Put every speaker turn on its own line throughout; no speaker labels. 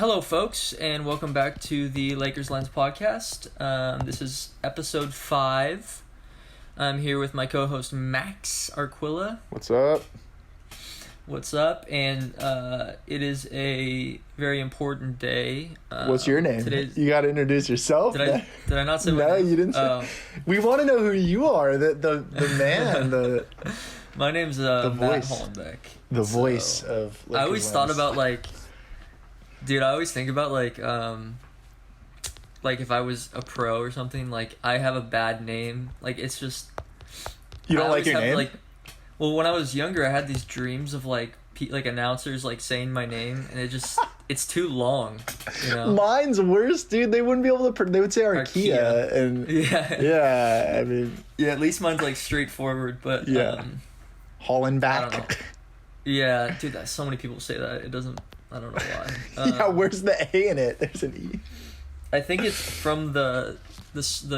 Hello, folks, and welcome back to the Lakers Lens podcast. This is episode 5. I'm here with my co-host Max Arquilla.
What's up?
What's up? And it is a very important day.
What's your name? You got to introduce yourself.
Did I not say?
No, you didn't say. We want to know who you are. The man.
My name's Matt Hollenbeck.
The voice of Lakers
I always
Lens.
thought about I always think about if I was a pro or something, I have a bad name. It's just...
You don't like your name?
When I was younger, I had these dreams of announcers saying my name, and it's too long, you know?
Mine's worse, dude. They wouldn't be able to... They would say Arquilla. And yeah, I mean...
Yeah, at least mine's straightforward, but...
Yeah. Hollenbeck.
I don't know. Yeah, dude, so many people say that. It doesn't... I don't know why.
Yeah, where's the A in it? There's an E.
I think it's from the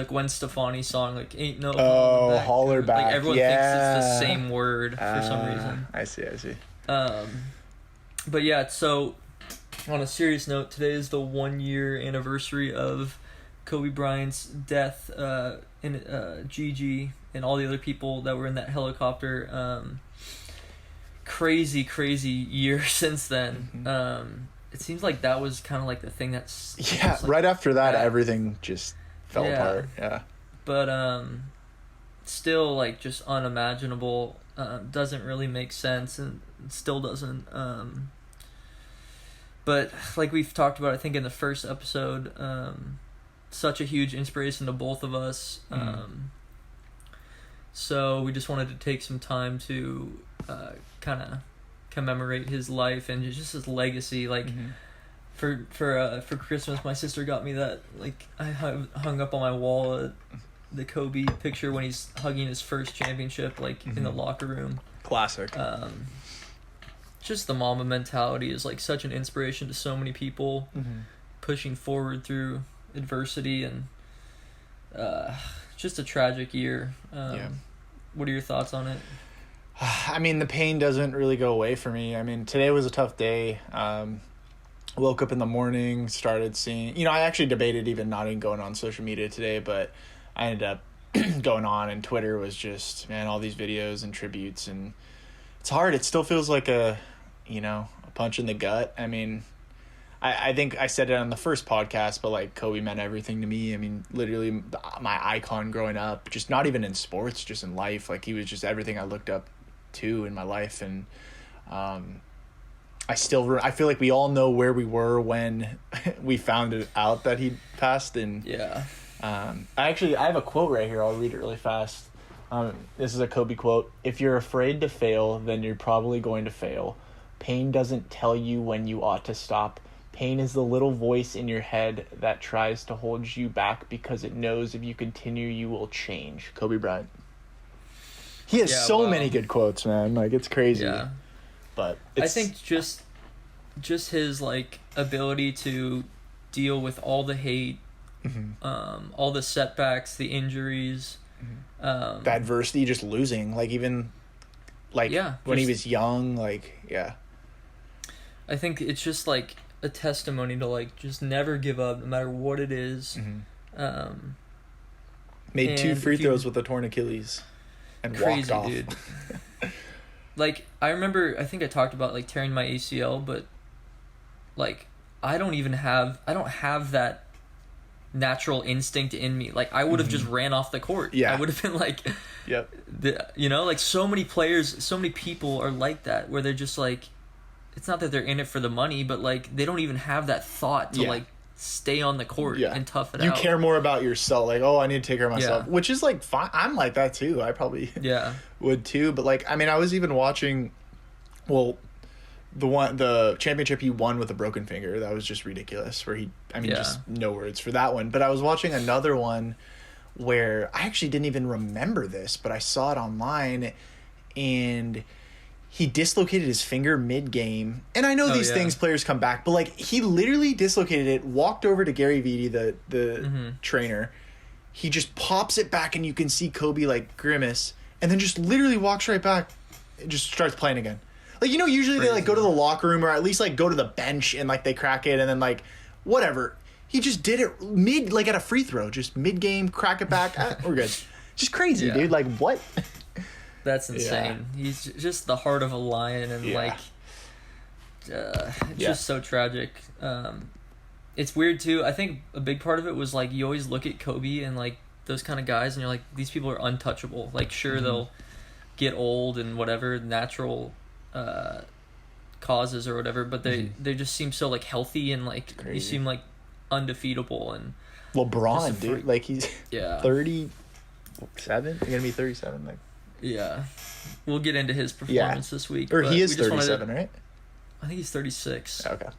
Gwen Stefani song, Ain't No...
Oh, Hollerback.
Everyone thinks it's the same word for some reason.
I see.
But yeah, so on a serious note, today is the 1-year anniversary of Kobe Bryant's death, and Gigi and all the other people that were in that helicopter. Crazy year since then.
Mm-hmm.
It seems like that was kind of the thing that's...
Yeah, right after that, everything just fell apart. Yeah.
But still, just unimaginable. Doesn't really make sense, and still doesn't. But like we've talked about, I think in the first episode, such a huge inspiration to both of us. So we just wanted to take some time to kind of commemorate his life and just his legacy. For Christmas, my sister got me that I hung up on my wall the Kobe picture when he's hugging his first championship in the locker room.
Classic.
Just the Mamba mentality is such an inspiration to so many people, pushing forward through adversity, and just a tragic year. What are your thoughts on it?
I mean, the pain doesn't really go away for me. I mean, today was a tough day. Woke up in the morning, started seeing... I actually debated even not even going on social media today, but I ended up going on, and Twitter was just, all these videos and tributes, and it's hard. It still feels like a punch in the gut. I mean, I think I said it on the first podcast, but Kobe meant everything to me. I mean, literally my icon growing up, just not even in sports, just in life. He was just everything I looked up to in my life. And I feel like we all know where we were when we found out that he passed. And I have a quote right here. I'll read it really fast. This is a Kobe quote. "If you're afraid to fail, then you're probably going to fail. Pain doesn't tell you when you ought to stop. Pain is the little voice in your head that tries to hold you back because it knows if you continue, you will change." Kobe Bryant. He has so many good quotes, man. It's crazy.
Yeah.
But
I think just his ability to deal with all the hate, all the setbacks, the injuries,
the adversity, just losing, when he was young,
I think it's just a testimony to just never give up no matter what it is.
Made 2 free throws with a torn Achilles and
crazy,
walked off.
Dude. I remember, I think I talked about tearing my ACL, but I don't have that natural instinct in me. I would have just ran off the court.
Yeah.
I would have been
Yep.
So many players, so many people are like that, where they're just it's not that they're in it for the money, but they don't even have that thought to stay on the court and tough it out.
You care more about yourself. I need to take care of myself, which is fine. I'm like that too. I probably would too. But I was even watching, the championship he won with a broken finger. That was just ridiculous. Where just no words for that one. But I was watching another one where I actually didn't even remember this, but I saw it online, and he dislocated his finger mid-game. And I know these things, players come back, but he literally dislocated it, walked over to Gary Vitti, the trainer. He just pops it back, and you can see Kobe grimace, and then just literally walks right back and just starts playing again. Like, you know, usually they like go to the locker room or at least like go to the bench and like they crack it and then like whatever. He just did it like at a free throw, just mid game, crack it back. We're good. Just crazy, dude. Like, what?
That's insane. He's just the heart of a lion, and like, it's just so tragic. It's weird too. I think a big part of it was like you always look at Kobe and like those kind of guys, and you're like, these people are untouchable. Like, sure, they'll get old and whatever natural causes or whatever, but they just seem so like healthy and like you seem like undefeatable. And
LeBron, dude, like he's 37. He's gonna be 37. Like,
we'll get into his performance this week.
Or he is 37, right?
I think he's 36.
Okay.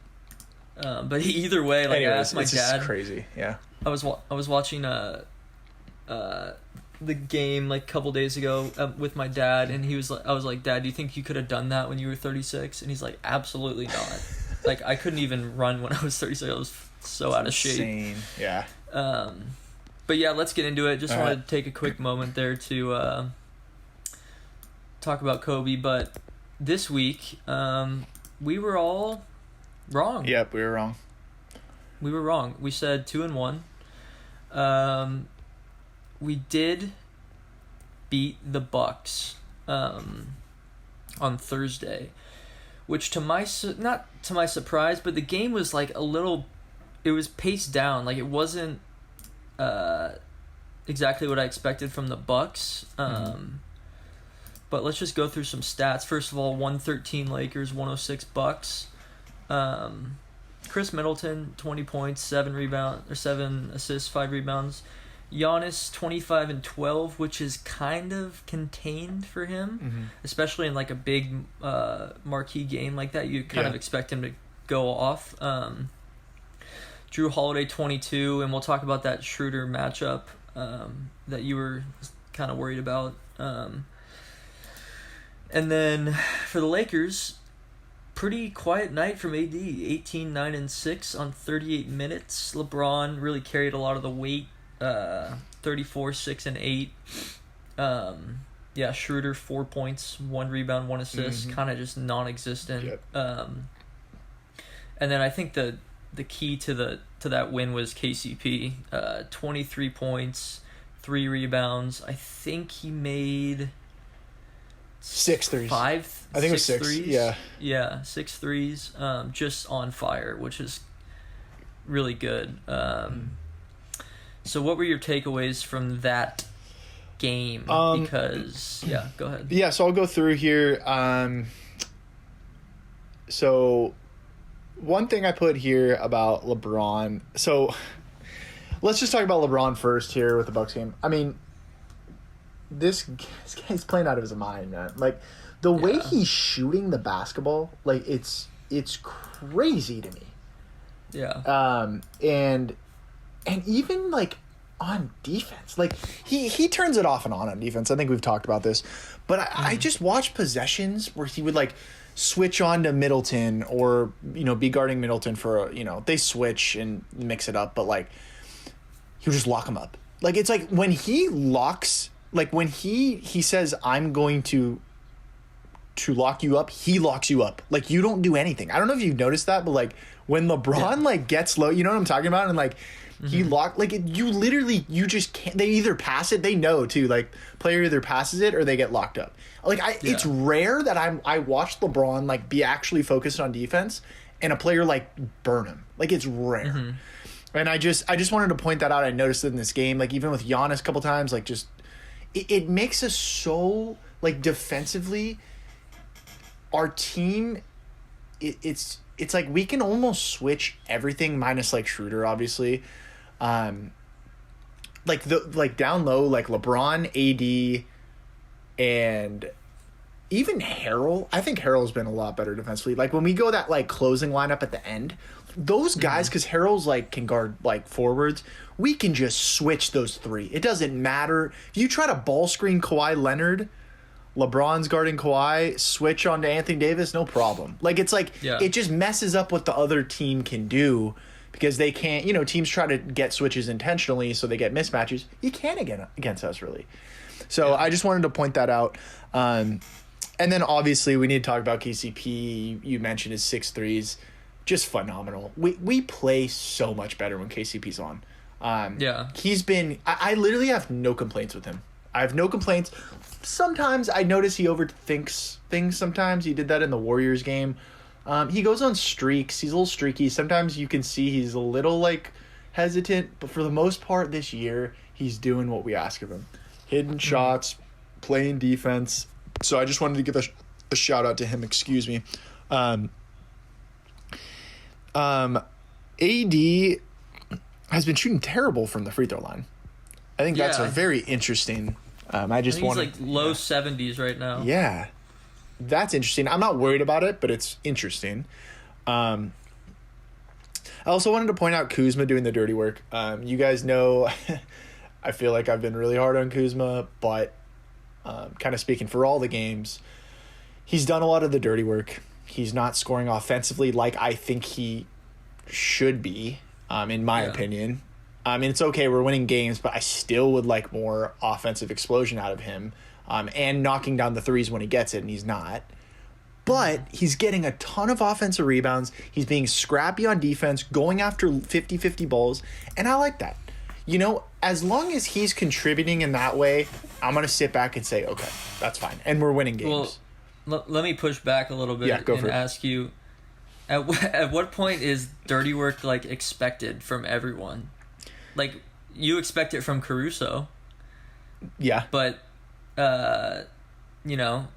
But either way, like, I asked my dad.
It's crazy. Yeah.
I was watching the game like a couple days ago with my dad, and I was like, Dad, do you think you could have done that when you were 36? And he's like, absolutely not. Like, I couldn't even run when I was 36. I was so out of shape.
Insane. Yeah.
But yeah, let's get into it. Just wanted to take a quick moment there to talk about Kobe. But this week, we were all wrong.
Yep, we were wrong.
We were wrong. We said 2-1. We did beat the Bucks on Thursday, which not to my surprise, but the game was like it was paced down. Like, it wasn't exactly what I expected from the Bucks. But let's just go through some stats. First of all, 113 Lakers, 106 Bucks. Chris Middleton, 20 points, 7 assists, 5 rebounds. Giannis, 25 and 12, which is kind of contained for him, especially in like a big marquee game like that. You kind of expect him to go off. Drew Holiday, 22, and we'll talk about that Schroeder matchup that you were kind of worried about. And then for the Lakers, pretty quiet night from AD, 18, 9, and 6 on 38 minutes. LeBron really carried a lot of the weight, 34, 6, and 8. Schroeder, 4 points, 1 rebound, 1 assist, kind of just non-existent.
Yep.
And then I think the key to that win was KCP, 23 points, 3 rebounds. I think he made
6 threes.
I think it was 6
threes.
Yeah, 6 threes. Just on fire, which is really good. So what were your takeaways from that game? Because go ahead.
Yeah, so I'll go through here. So one thing I put here about LeBron. So let's just talk about LeBron first here with the Bucks game. I mean, this guy's playing out of his mind, man. Like, the way he's shooting the basketball, like, it's crazy to me.
Yeah.
And even like on defense, like he turns it off and on defense. I think we've talked about this, but I just watched possessions where he would like switch on to Middleton or, be guarding Middleton for, they switch and mix it up, but like he would just lock him up. Like, it's like when he locks, like when he says, I'm going to lock you up, he locks you up. Like, you don't do anything. I don't know if you've noticed that, but like when LeBron like gets low, you know what I'm talking about? And like he you just can't. They either pass it, they know too. Like, player either passes it or they get locked up. Like, it's rare that I watched LeBron like be actually focused on defense and a player like burn him. Like, it's rare. And I just wanted to point that out. I noticed it in this game. Like, even with Giannis a couple times, like, just it makes us so like defensively. Our team, it's like we can almost switch everything minus like Schroeder, obviously. Like down low, like LeBron, AD, and even Harrell. I think Harrell's been a lot better defensively. Like, when we go that like closing lineup at the end, those guys, because Harrell's like can guard like forwards, we can just switch those 3. It doesn't matter if you try to ball screen Kawhi Leonard. LeBron's guarding Kawhi, switch on to Anthony Davis, no problem. Like, it's like, it just messes up what the other team can do because they can't, teams try to get switches intentionally so they get mismatches. You can't against us, really. So I just wanted to point that out. And And then obviously we need to talk about KCP. You mentioned his 6 threes, just phenomenal. We play so much better when KCP's on. He's been. I literally have no complaints with him. I have no complaints. Sometimes I notice he overthinks things. Sometimes he did that in the Warriors game. He goes on streaks. He's a little streaky. Sometimes you can see he's a little like hesitant, but for the most part this year, he's doing what we ask of him: hitting shots, playing defense. So I just wanted to give a shout out to him. Excuse me. AD has been shooting terrible from the free throw line. I think that's a very interesting.
He's like low 70s right now.
Yeah, that's interesting. I'm not worried about it, but it's interesting. I also wanted to point out Kuzma doing the dirty work. You guys know, I feel like I've been really hard on Kuzma, but kind of speaking for all the games, he's done a lot of the dirty work. He's not scoring offensively like I think he should be, in my opinion. I mean, it's okay, we're winning games, but I still would like more offensive explosion out of him, and knocking down the threes when he gets it, and he's not. But he's getting a ton of offensive rebounds. He's being scrappy on defense, going after 50-50 balls, and I like that. You know, as long as he's contributing in that way, I'm going to sit back and say, okay, that's fine. And we're winning games.
Well, let me push back a little bit and ask you, at what point is dirty work, like, expected from everyone? Like, you expect it from Caruso.
Yeah.
But, you know.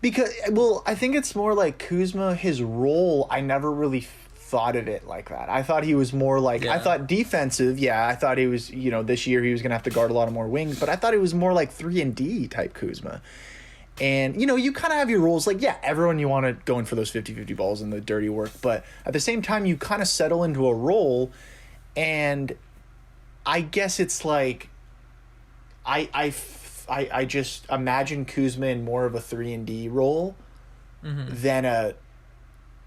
Because, well, I think it's more like Kuzma, his role, I never really thought of it like that. I thought he was more like, I thought defensive, I thought he was, you know, this year he was going to have to guard a lot of more wings, but I thought it was more like 3-and-D type Kuzma. And, you know, you kind of have your roles, like, everyone you want to go in for those 50-50 balls and the dirty work, but at the same time, you kind of settle into a role, and I guess it's like, I just imagine Kuzma in more of a 3-and-D role than a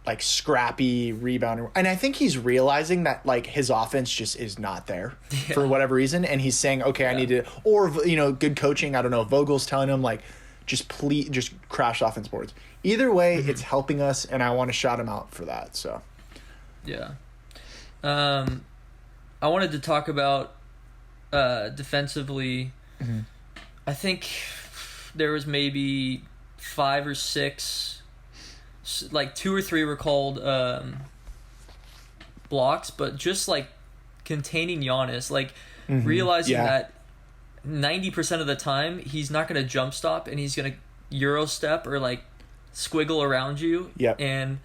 like scrappy rebounder. And I think he's realizing that like his offense just is not there for whatever reason. And he's saying, okay, I need to, or, you know, good coaching. I don't know. Vogel's telling him like, just crash offense boards. Either way, it's helping us. And I want to shout him out for that. So.
Yeah. I wanted to talk about defensively. I think there was maybe 5 or 6, like 2 or 3 were called blocks, but just like containing Giannis, like realizing that 90% of the time he's not going to jump stop and he's going to Euro step or like squiggle around you. And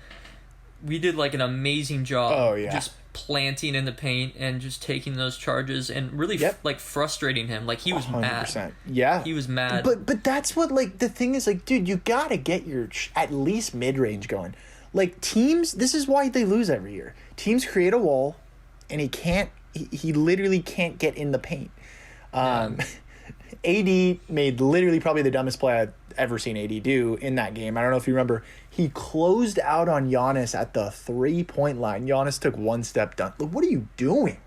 we did like an amazing job just planting in the paint and just taking those charges and really like frustrating him. Like he was 100%. Mad.
Yeah.
He was mad.
But that's what like the thing is, like, dude, you got to get your at least mid-range going. Like teams, this is why they lose every year. Teams create a wall and he literally can't get in the paint. AD made literally probably the dumbest play I've ever seen AD do in that game. I don't know if you remember. He closed out on Giannis at the 3-point line. Giannis took 1 step done. Like, what are you doing?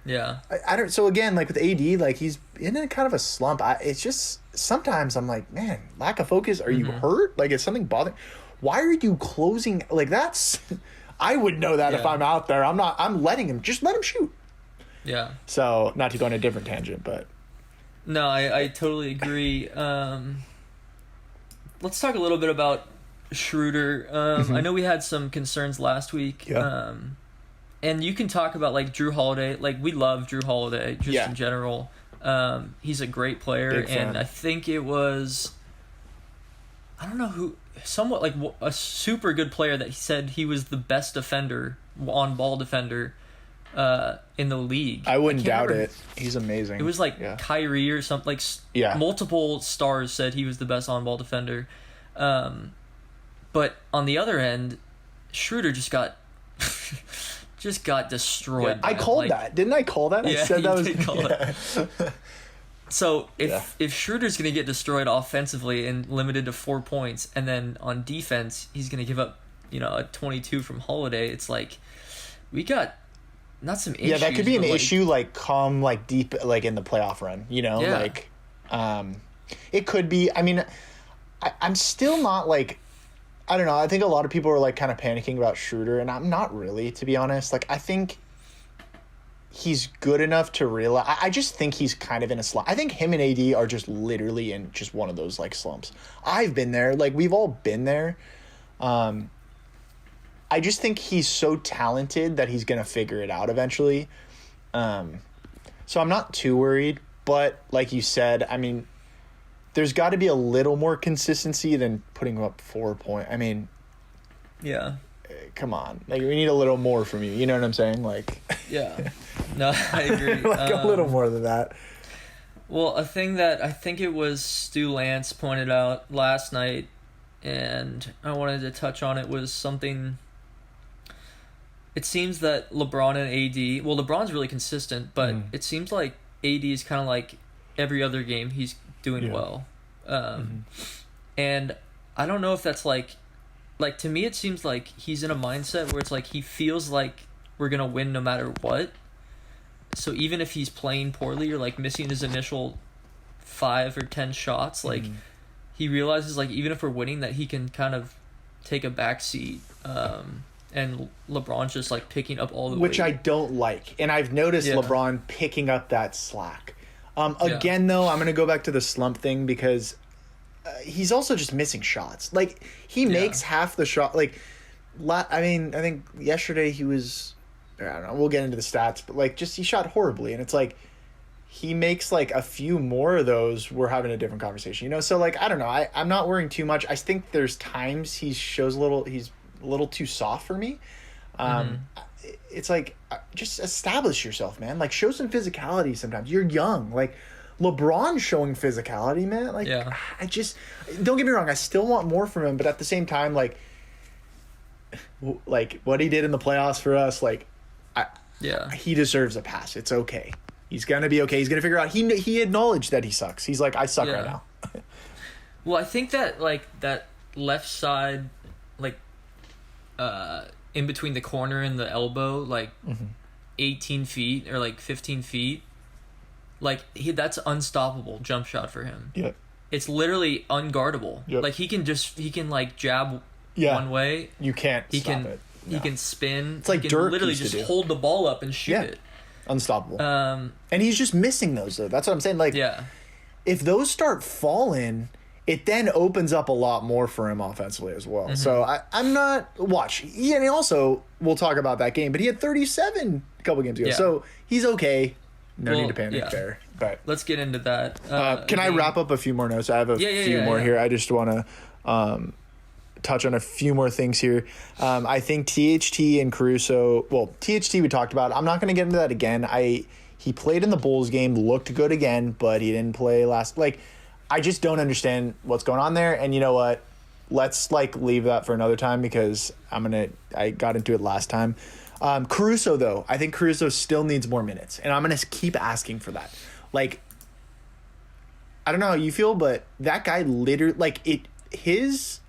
Yeah.
I don't. So again, like with AD, like he's in a kind of a slump. It's just sometimes I'm like, man, lack of focus. Are you hurt? Like, is something bothering? Why are you closing? Like that's. I would know that if I'm out there. I'm not. I'm letting him. Just let him shoot.
Yeah.
So not to go on a different tangent, but.
No, I totally agree. Let's talk a little bit about Schroeder. I know we had some concerns last week. And you can talk about like Drew Holiday. Like we love Drew Holiday just in general. He's a great player, and I think it was, I don't know who, somewhat like a super good player that he said he was the best defender, on ball defender, in the league.
I wouldn't doubt it. He's amazing.
It was like Kyrie or something. Like multiple stars said he was the best on ball defender. But on the other end, Schroeder just got destroyed.
I called that. Didn't I call that? I said that was
it. So if Schroeder's going to get destroyed offensively and limited to 4 points, and then on defense he's going to give up, you know, a 22 from Holiday, it's like we got not some issues.
Yeah, that could be an issue like come like deep like in the playoff run, you know, like it could be. I mean, I'm still not like, I don't know. I think a lot of people are like kind of panicking about Schroeder, and I'm not really, to be honest. Like, I think he's good enough to realize. I just think he's kind of in a slump. I think him and AD are just literally in just one of those like slumps. I've been there. Like, we've all been there. I just think he's so talented that he's gonna figure it out eventually. So I'm not too worried. But like you said, I mean, there's got to be a little more consistency than putting up 4 points. I mean,
yeah,
come on, like we need a little more from you. You know what I'm saying? Like,
yeah, no, I agree.
Like a little more than that.
Well, a thing that I think it was Stu Lance pointed out last night, and I wanted to touch on it, was something. It seems that LeBron and AD. Well, LeBron's really consistent, but it seems like AD is kind of like every other game he's doing well. And I don't know if that's like to me it seems like he's in a mindset where it's like he feels like we're going to win no matter what. So even if he's playing poorly or like missing his initial 5 or 10 shots, like he realizes like even if we're winning that he can kind of take a back seat. And LeBron's just like picking up all the
Which
weight.
I don't like. And I've noticed LeBron picking up that slack. Again, though, I'm going to go back to the slump thing because he's also just missing shots. Like, he makes half the shot. Like, I think yesterday he was, I don't know, we'll get into the stats, but like just he shot horribly. And it's like, he makes like a few more of those, we're having a different conversation, you know? So like, I don't know. I'm not worrying too much. I think there's times he's a little too soft for me. It's like, just establish yourself, man. Like, show some physicality sometimes. You're young. Like, LeBron's showing physicality, man. Like, I just, don't get me wrong, I still want more from him, but at the same time, like what he did in the playoffs for us, like, he deserves a pass. It's okay. He's gonna be okay. He's gonna figure out. He acknowledged that he sucks. He's like, I suck right now.
Well, I think that like that left side, like, in between the corner and the elbow, like 18 feet or like 15 feet, like that's unstoppable jump shot for him.
Yeah,
it's literally unguardable. Yep. Like he can like jab one way.
You can't stop it.
He can spin.
It's like
he can
Dirk
literally
used to
just
do.
hold the ball up and shoot it.
Unstoppable. And he's just missing those though. That's what I'm saying. Like, if those start falling, it then opens up a lot more for him offensively as well. So I'm not watch. Yeah, and also we'll talk about that game, but he had 37 a couple games ago. Yeah. So he's okay. No need to panic there. But
let's get into that.
Can I wrap up a few more notes? I have a few more here. I just want to touch on a few more things here. I think THT and Caruso. Well, THT we talked about. I'm not going to get into that again. He played in the Bulls game, looked good again, but he didn't play last. Like, I just don't understand what's going on there. And you know what? Let's like leave that for another time because I got into it last time. Caruso though, I think Caruso still needs more minutes, and I'm gonna keep asking for that. Like, I don't know how you feel, but that guy literally, like, his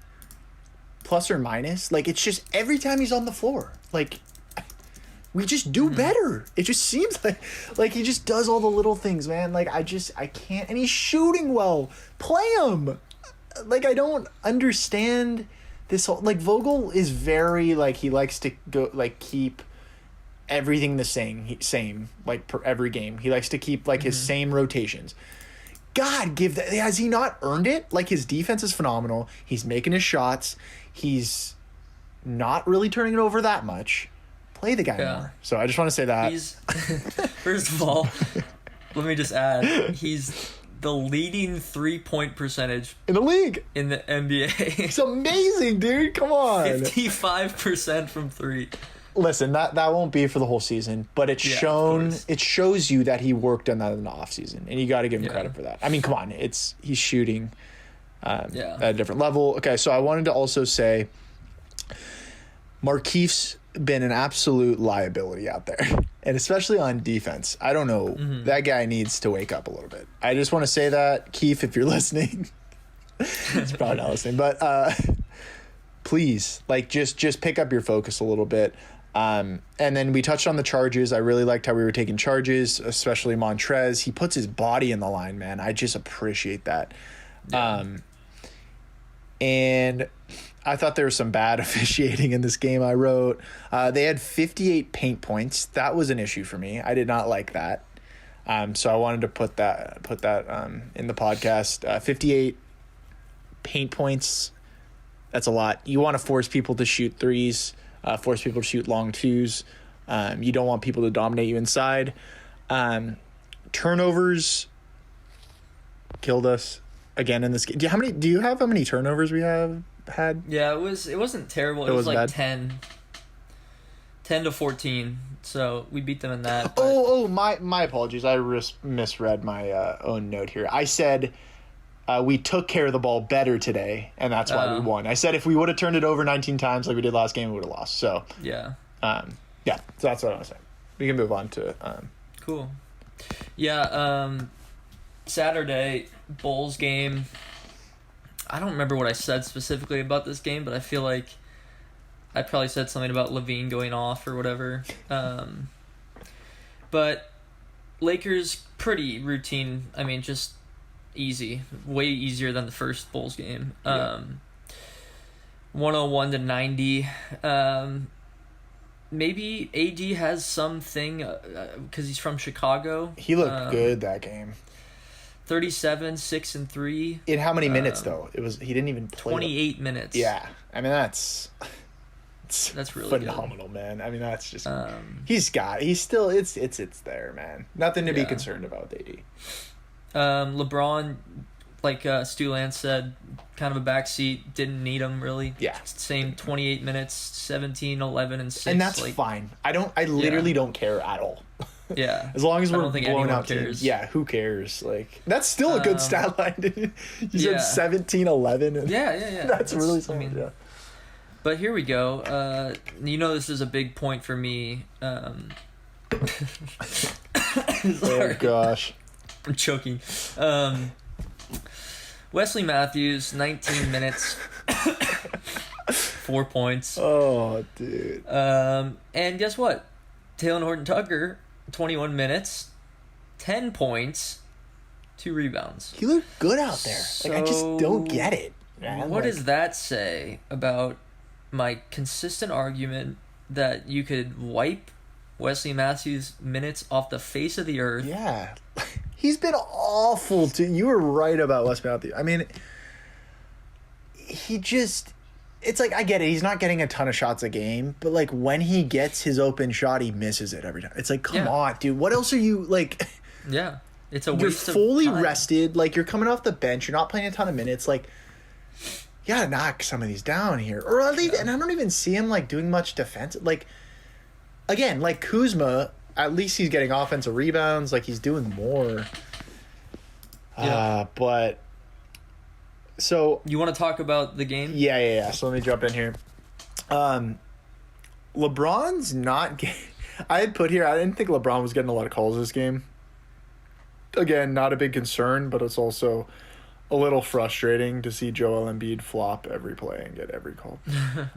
plus or minus, like, it's just every time he's on the floor, like, we just do better. It just seems like he just does all the little things, man. Like, I can't. And he's shooting well. Play him. Like, I don't understand this whole, like, Vogel is very, like, he likes to go, like, keep everything the same, like, per every game. He likes to keep, like, his same rotations. God, has he not earned it? Like, his defense is phenomenal. He's making his shots. He's not really turning it over that much. Play the guy more. So I just want to say that.
First of all, let me just add, he's the leading 3-point percentage
in the league,
in the NBA.
It's amazing, dude. Come on.
55% from 3.
Listen, that won't be for the whole season, but it shows you that he worked on that in the offseason, and you got to give him credit for that. I mean, come on, he's shooting at a different level. Okay, so I wanted to also say Markeith's been an absolute liability out there, and especially on defense. I don't know. That guy needs to wake up a little bit. I just want to say that, Keith, if you're listening. He's probably not listening, but please, like, just pick up your focus a little bit. And then we touched on the charges. I really liked how we were taking charges, especially Montrez. He puts his body in the line, man. I just appreciate that. And I thought there was some bad officiating in this game. I wrote they had 58 paint points. That was an issue for me. I did not like that. So I wanted to put that in the podcast. 58 paint points. That's a lot. You want to force people to shoot threes, force people to shoot long twos. You don't want people to dominate you inside. Turnovers killed us again in this game. Do you have how many turnovers we have had?
Yeah, it wasn't terrible. It was like
bad.
10 to 14. So we beat them in that.
My apologies. I misread my own note here. I said we took care of the ball better today, and that's why we won. I said if we would have turned it over 19 times like we did last game, we would have lost. So
yeah.
So that's what I was saying. We can move on to
cool. Yeah, Saturday Bulls game. I don't remember what I said specifically about this game, but I feel like I probably said something about Levine going off or whatever. But Lakers, pretty routine. I mean, just easy. Way easier than the first Bulls game. 101 to 90. Maybe AD has something because he's from Chicago.
He looked good that game.
37, 6 and 3.
In how many minutes though? He didn't even play.
28 minutes.
Yeah, I mean that's
really
phenomenal,
good.
Man. I mean that's just it's there, man. Nothing to be concerned about with AD.
LeBron, like Stu Lance said, kind of a backseat. Didn't need him really.
Yeah.
Same 28 minutes, 17, 11, and 6.
And that's fine. I literally don't care at all.
Yeah.
As long as we're
blowing out
teams.
cares.
Yeah, who cares? Like that's still a good stat line. You said 17, 11.
Yeah.
That's really something. Yeah.
But here we go. This is a big point for me.
Oh gosh.
I'm choking. Wesley Matthews, 19 minutes, 4 points.
Oh, dude.
And guess what? Taylor Horton-Tucker, 21 minutes, 10 points, 2 rebounds.
He looked good out there. I just don't get it, man.
What does that say about my consistent argument that you could wipe Wesley Matthews' minutes off the face of the earth?
Yeah. He's been awful too. You were right about Wesley Matthews. I mean, it's like, I get it. He's not getting a ton of shots a game, but like when he gets his open shot, he misses it every time. It's like, come on, dude. What else are you like?
Yeah. It's a waste
You're fully
of time.
rested. Like you're coming off the bench. You're not playing a ton of minutes. Like you gotta knock some of these down here. Or at least, and I don't even see him like doing much defense. Like, again, like Kuzma, at least he's getting offensive rebounds. Like he's doing more. But so
you want to talk about the game?
Yeah. So let me jump in here. LeBron's not. I had put here. I didn't think LeBron was getting a lot of calls this game. Again, not a big concern, but it's also a little frustrating to see Joel Embiid flop every play and get every call.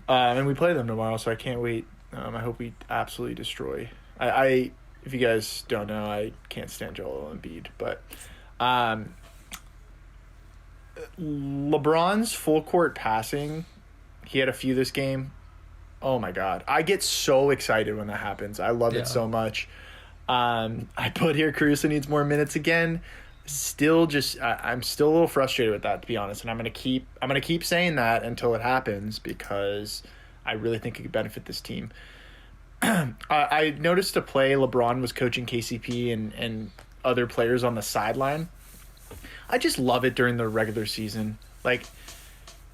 And we play them tomorrow, so I can't wait. I hope we absolutely destroy. I if you guys don't know, I can't stand Joel Embiid, but LeBron's full court passing, he had a few this game. Oh my God. I get so excited when that happens. I love it so much. I put here Caruso needs more minutes again. Still just I'm still a little frustrated with that, to be honest, and I'm gonna keep saying that until it happens because I really think it could benefit this team. I noticed a play LeBron was coaching KCP and other players on the sideline. I just love it during the regular season. Like,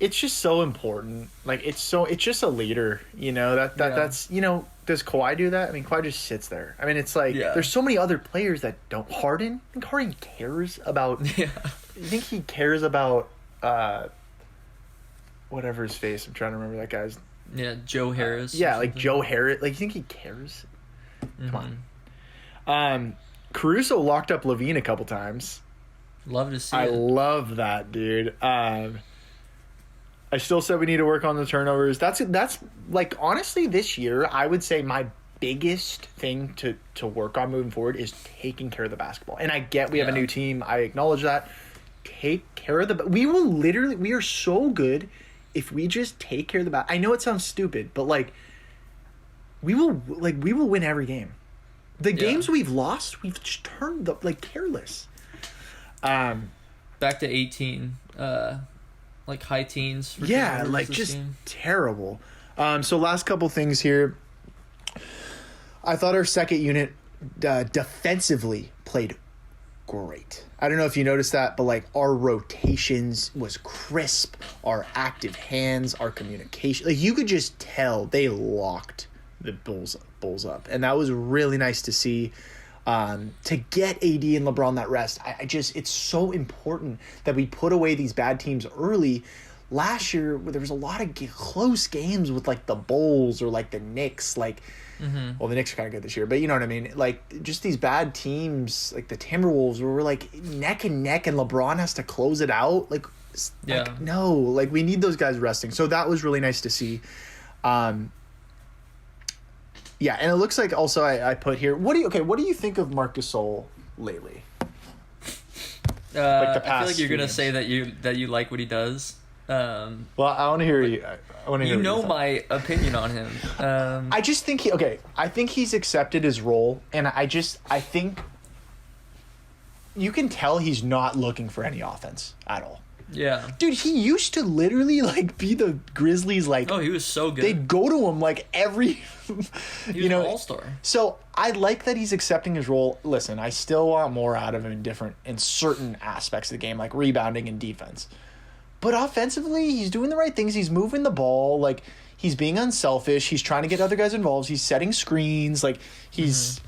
it's just so important. Like, it's just a leader, that's, does Kawhi do that? I mean, Kawhi just sits there. I mean, it's like, there's so many other players that don't. Harden? I think Harden cares about, you think he cares about, whatever his face, I'm trying to remember that guy's.
Yeah, Joe Harris.
Like Joe Harris. Like, you think he cares? Come on. Caruso locked up Levine a couple times.
Love to see
I
it.
love that, dude. I still said we need to work on the turnovers. That's like, honestly, this year, I would say my biggest thing to work on moving forward is taking care of the basketball. And I get we have a new team. I acknowledge that. take care of we are so good if we just take care of the I know it sounds stupid, but like we will win every game. The games we've lost, we've just turned careless.
Back to 18, like high teens. For
just terrible. So last couple things here. I thought our second unit defensively played great. I don't know if you noticed that, but like our rotations was crisp, our active hands, our communication. Like you could just tell they locked the Bulls up, and that was really nice to see. To get AD and LeBron that rest, it's so important that we put away these bad teams early. Last year, there was a lot of close games with like the Bulls or like the Knicks, like. Mm-hmm. Well, the Knicks are kind of good this year, but you know what I mean? Like, just these bad teams, like the Timberwolves, where we're like neck and neck and LeBron has to close it out. No, like we need those guys resting. So that was really nice to see. And it looks like also I put here, what do you think of Marc Gasol lately?
I feel like you're going to say that you like what he does.
Well, I want to hear you. I want to hear.
You know my opinion on him.
I just think I think he's accepted his role, and I think you can tell he's not looking for any offense at all.
Yeah,
dude, he used to literally like be the Grizzlies. Like,
oh, he was so good.
They'd go to him like every.
He was an all-star.
So I like that he's accepting his role. Listen, I still want more out of him in certain aspects of the game, like rebounding and defense. But offensively, he's doing the right things. He's moving the ball. Like, he's being unselfish. He's trying to get other guys involved. He's setting screens. Like, he's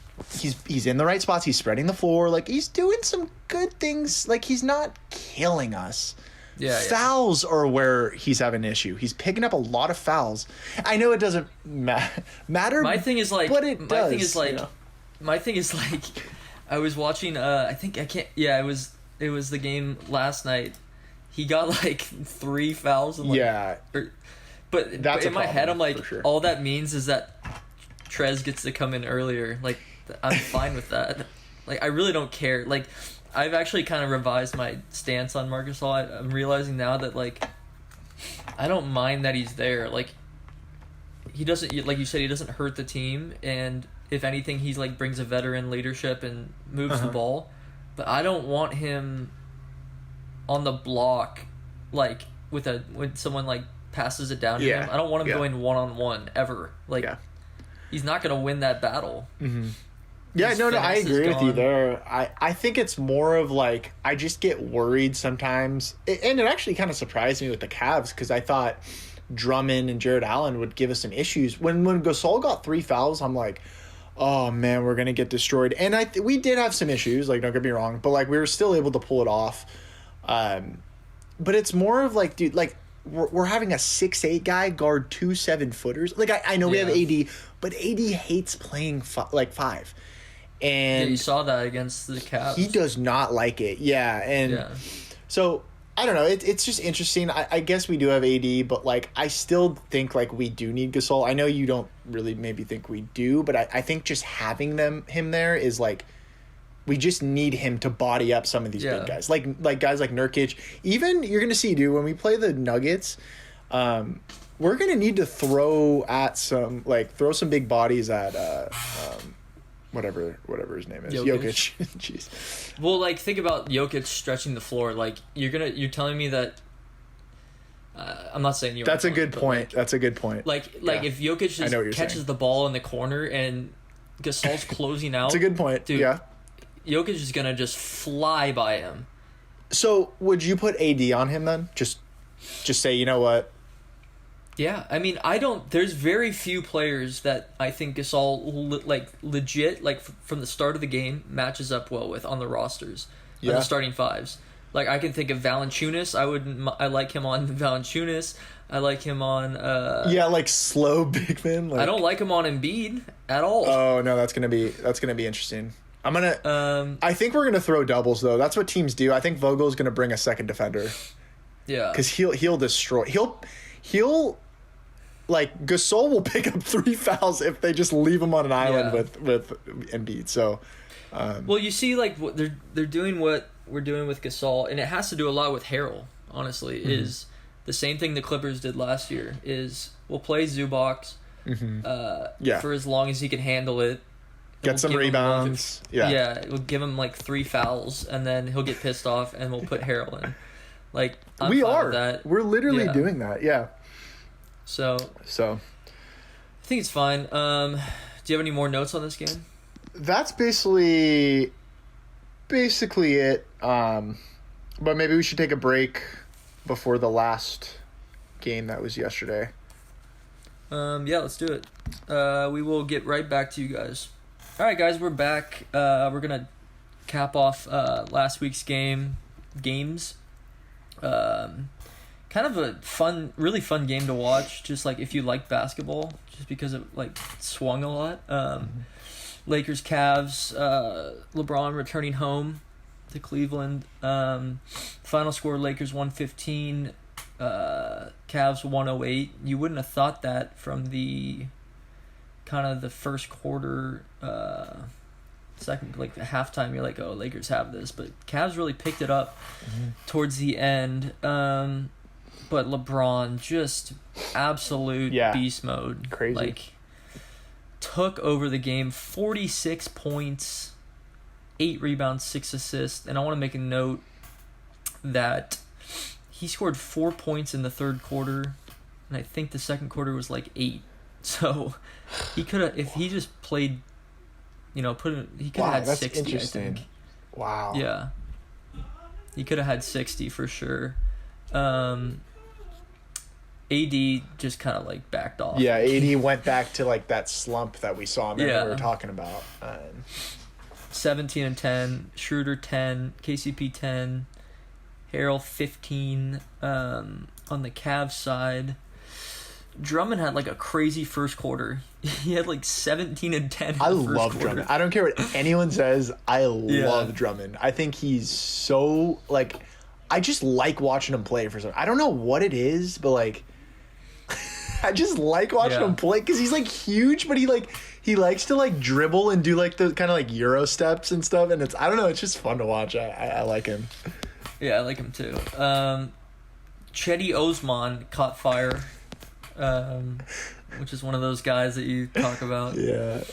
in the right spots. He's spreading the floor. Like, he's doing some good things. Like, he's not killing us. Fouls are where he's having an issue. He's picking up a lot of fouls. I know it doesn't matter.
My thing is like,
but it does.
My thing is like, I was watching. It was the game last night. He got like 3 fouls. And but in my head, I'm like, sure. All that means is that Trez gets to come in earlier. Like, I'm fine with that. Like, I really don't care. Like, I've actually kind of revised my stance on Marc Gasol. I'm realizing now that, like, I don't mind that he's there. Like, he doesn't, like you said, he doesn't hurt the team. And if anything, he's like brings a veteran leadership and moves the ball. But I don't want him on the block, like when someone like passes it down to him. I don't want him going 1-on-1 ever. Like, he's not going to win that battle.
Mm-hmm. Yeah, no, I agree with you there. I think it's more of like, I just get worried sometimes. And it actually kind of surprised me with the Cavs because I thought Drummond and Jared Allen would give us some issues. When Gasol got 3 fouls, I'm like, oh man, we're going to get destroyed. And we did have some issues, like, don't get me wrong, but like we were still able to pull it off. But it's more of like, dude, like we're having a 6'8" guy guard 2 7-footers. Like I know we have AD, but AD hates playing 5. And
you saw that against the Cavs.
He does not like it. So I don't know. It's just interesting. I guess we do have AD, but like I still think like we do need Gasol. I know you don't really maybe think we do, but I think just having him there is like, we just need him to body up some of these big guys, like guys like Nurkic. Even you're gonna see, dude, when we play the Nuggets, we're gonna need to throw some big bodies at whatever his name is, Jokic. Jeez.
Well, like think about Jokic stretching the floor. Like you're telling me that. I'm not saying you.
That's a good point. That's a good point.
Like if Jokic just catches the ball in the corner and Gasol's closing out.
That's a good point, dude. Yeah.
Jokic is going to just fly by him.
So, would you put AD on him then? Just say, you know what?
Yeah, I mean, there's very few players that I think Gasol, legit, like, from the start of the game, matches up well with on the rosters. On the starting fives. Like, I can think of Valanciunas. I like him on Valanciunas. I like him on...
like slow big man. Like...
I don't like him on Embiid at all.
Oh, no, that's gonna be interesting. I'm gonna. I think we're gonna throw doubles though. That's what teams do. I think Vogel's gonna bring a second defender.
Yeah.
Because he'll destroy. He'll like Gasol will pick up 3 fouls if they just leave him on an island with Embiid. So.
Well, you see, like what they're doing. What we're doing with Gasol, and it has to do a lot with Harrell, honestly, is the same thing the Clippers did last year, is we'll play Zubac for as long as he can handle it.
Get some rebounds.
We'll give him like 3 fouls, and then he'll get pissed off, and we'll put Harrell in. Like, I'm fine with that.
We're literally doing that, yeah.
So I think it's fine. Do you have any more notes on this game?
That's basically it. But maybe we should take a break before the last game that was yesterday.
Yeah, let's do it. We will get right back to you guys. All right, guys, we're back. We're gonna cap off last week's games. Kind of a really fun game to watch. Just like if you like basketball, just because it like swung a lot. Lakers, Cavs, LeBron returning home to Cleveland. Final score: Lakers 115, Cavs 108. You wouldn't have thought that from the kind of the first quarter, second, like the halftime. You're like, oh, Lakers have this, but Cavs really picked it up towards the end. But LeBron just absolute beast mode.
Crazy.
Like, took over the game, 46 points, 8 rebounds, 6 assists. And I want to make a note that he scored 4 points in the third quarter, and I think the second quarter was like 8. So he could have, if he just played, he could have had 60,
interesting.
I think.
Wow.
Yeah. He could have had 60 for sure. AD just kind of like backed off.
Yeah, AD went back to like that slump that we saw him in we were talking about.
17 and 10, Schroeder 10, KCP 10, Harrell 15. On the Cavs side, Drummond had like a crazy first quarter. He had like 17 and 10.
I love Drummond. I don't care what anyone says. I love Drummond. I think he's so like, I just like watching him play for some. I don't know what it is, but like, I just like watching him play because he's like huge, but he likes to like dribble and do like the kind of like Euro steps and stuff, and it's, I don't know, it's just fun to watch. I like him.
Yeah, I like him too. Cedi Osman caught fire, which is one of those guys that you talk about.
Yeah.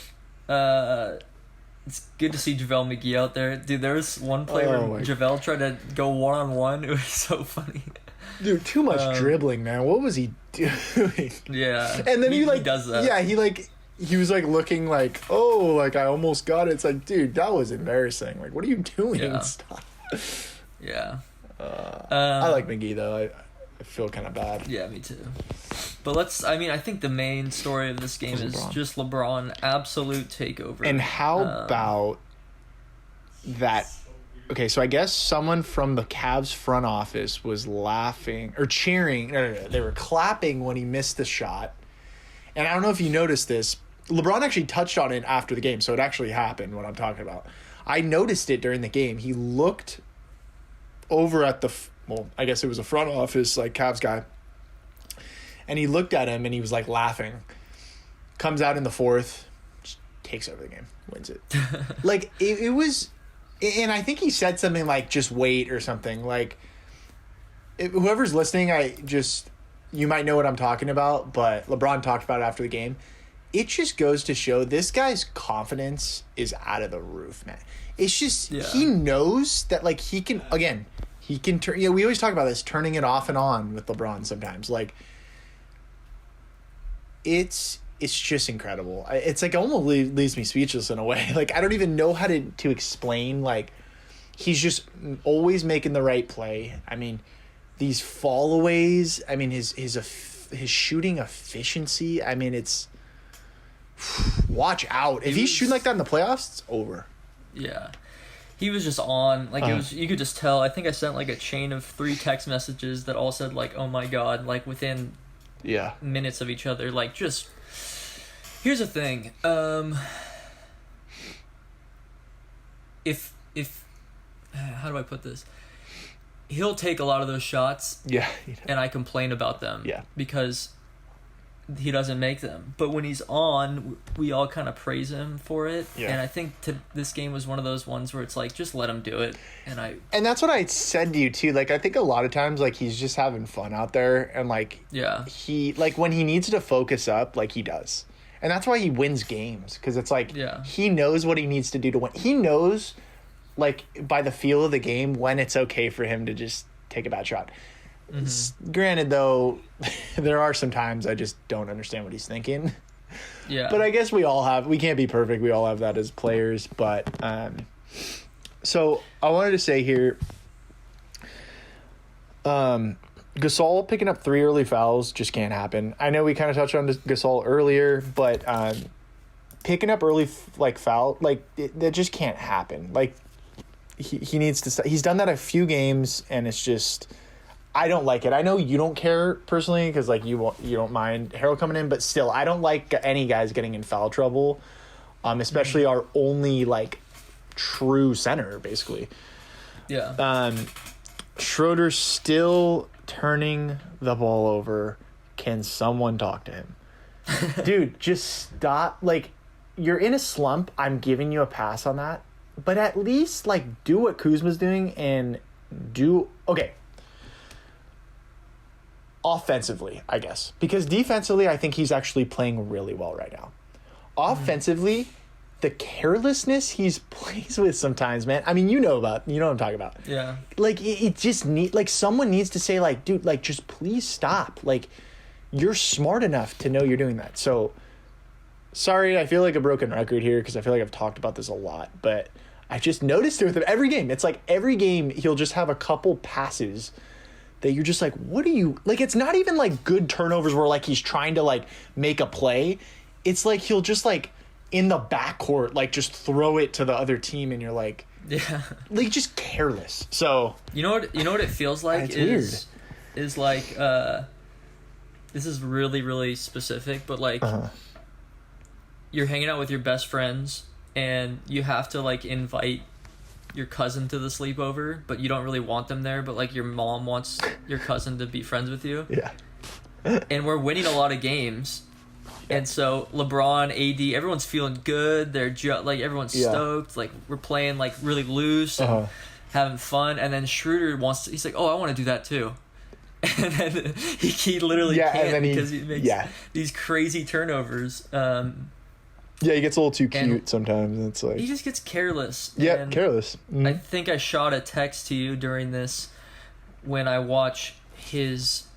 It's good to see JaVale McGee out there. Dude, there was one play where JaVale tried to go one-on-one. It was so funny.
Dude, too much dribbling, man. What was he doing?
Yeah.
And then he
does that.
Yeah, he was like looking like, oh, like I almost got it. It's like, dude, that was embarrassing. Like, what are you doing?
Yeah.
Stop.
Yeah.
I like McGee though. I feel kind of bad.
Yeah, me too. But I think the main story of this game is just LeBron absolute takeover.
And how about that? Okay, so I guess someone from the Cavs front office was laughing or cheering. No, they were clapping when he missed the shot. And I don't know if you noticed this. LeBron actually touched on it after the game, so it actually happened, what I'm talking about. I noticed it during the game. He looked over at I guess it was a front office, like, Cavs guy. And he looked at him, and he was, like, laughing. Comes out in the fourth, just takes over the game, wins it. Like, it was... And I think he said something like, just wait or something. Like, whoever's listening, you might know what I'm talking about, but LeBron talked about it after the game. It just goes to show this guy's confidence is out of the roof, man. It's just, he knows that, like, he can turn, we always talk about this, turning it off and on with LeBron sometimes. Like, it's just incredible. It's like almost leaves me speechless in a way. Like, I don't even know how to explain. Like, he's just always making the right play. I mean, these fallaways. I mean, his shooting efficiency. I mean, it's watch out. If he's shooting like that in the playoffs, it's over.
Yeah. He was just on. Like, it was, you could just tell. I think I sent like a chain of 3 text messages that all said like, "Oh my God!" Like within minutes of each other. Like, just. Here's the thing. If how do I put this? He'll take a lot of those shots.
Yeah.
And I complain about them.
Yeah.
Because he doesn't make them. But when he's on, we all kind of praise him for it.
Yeah.
And I think this game was one of those ones where it's like, just let him do it. And
that's what I said to you too. Like, I think a lot of times, like, he's just having fun out there, and like,
yeah,
he, like, when he needs to focus up, like, he does. And that's why he wins games, because it's like, he knows what he needs to do to win. He knows, like, by the feel of the game, when it's okay for him to just take a bad shot. Mm-hmm. Granted, though, there are some times I just don't understand what he's thinking.
Yeah.
But I guess we can't be perfect. We all have that as players. But, so I wanted to say here, Gasol picking up 3 early fouls just can't happen. I know we kind of touched on Gasol earlier, but, picking up early, foul, that just can't happen. Like, he needs to he's done that a few games, and it's just, I don't like it. I know you don't care personally, because like you don't mind Harold coming in, but still, I don't like any guys getting in foul trouble, especially our only like true center, basically.
Yeah.
Schroeder's still turning the ball over. Can someone talk to him? Dude, just stop. Like, you're in a slump. I'm giving you a pass on that. But at least, like, do what Kuzma's doing and do... Okay. Offensively, I guess. Because defensively, I think he's actually playing really well right now. Offensively, the carelessness he plays with sometimes, man. I mean, you know what I'm talking about.
Yeah.
Like, it just someone needs to say, like, dude, like, just please stop. Like, you're smart enough to know you're doing that. So, sorry, I feel like a broken record here, because I feel like I've talked about this a lot, but I just noticed it with him every game. It's like every game he'll just have a couple passes that you're just like, what are you... Like, it's not even, like, good turnovers where, like, he's trying to, like, make a play. It's like he'll just, like, in the backcourt, like, just throw it to the other team, and you're like...
Yeah.
Like, just careless. So...
You know what it feels like?
It's weird.
Is like, this is really, really specific, but, like, you're hanging out with your best friends, and you have to, like, invite your cousin to the sleepover, but you don't really want them there, but like your mom wants your cousin to be friends with you.
Yeah.
And we're winning a lot of games. And so LeBron, AD, everyone's feeling good. They're like everyone's stoked. Like we're playing like really loose and having fun. And then Schroeder he's like, "Oh, I want to do that too." And then he literally can't because he makes these crazy turnovers.
Yeah, he gets a little too cute sometimes. And it's like
he just gets careless.
Yeah, careless. Mm-hmm.
I think I shot a text to you during this when I watch his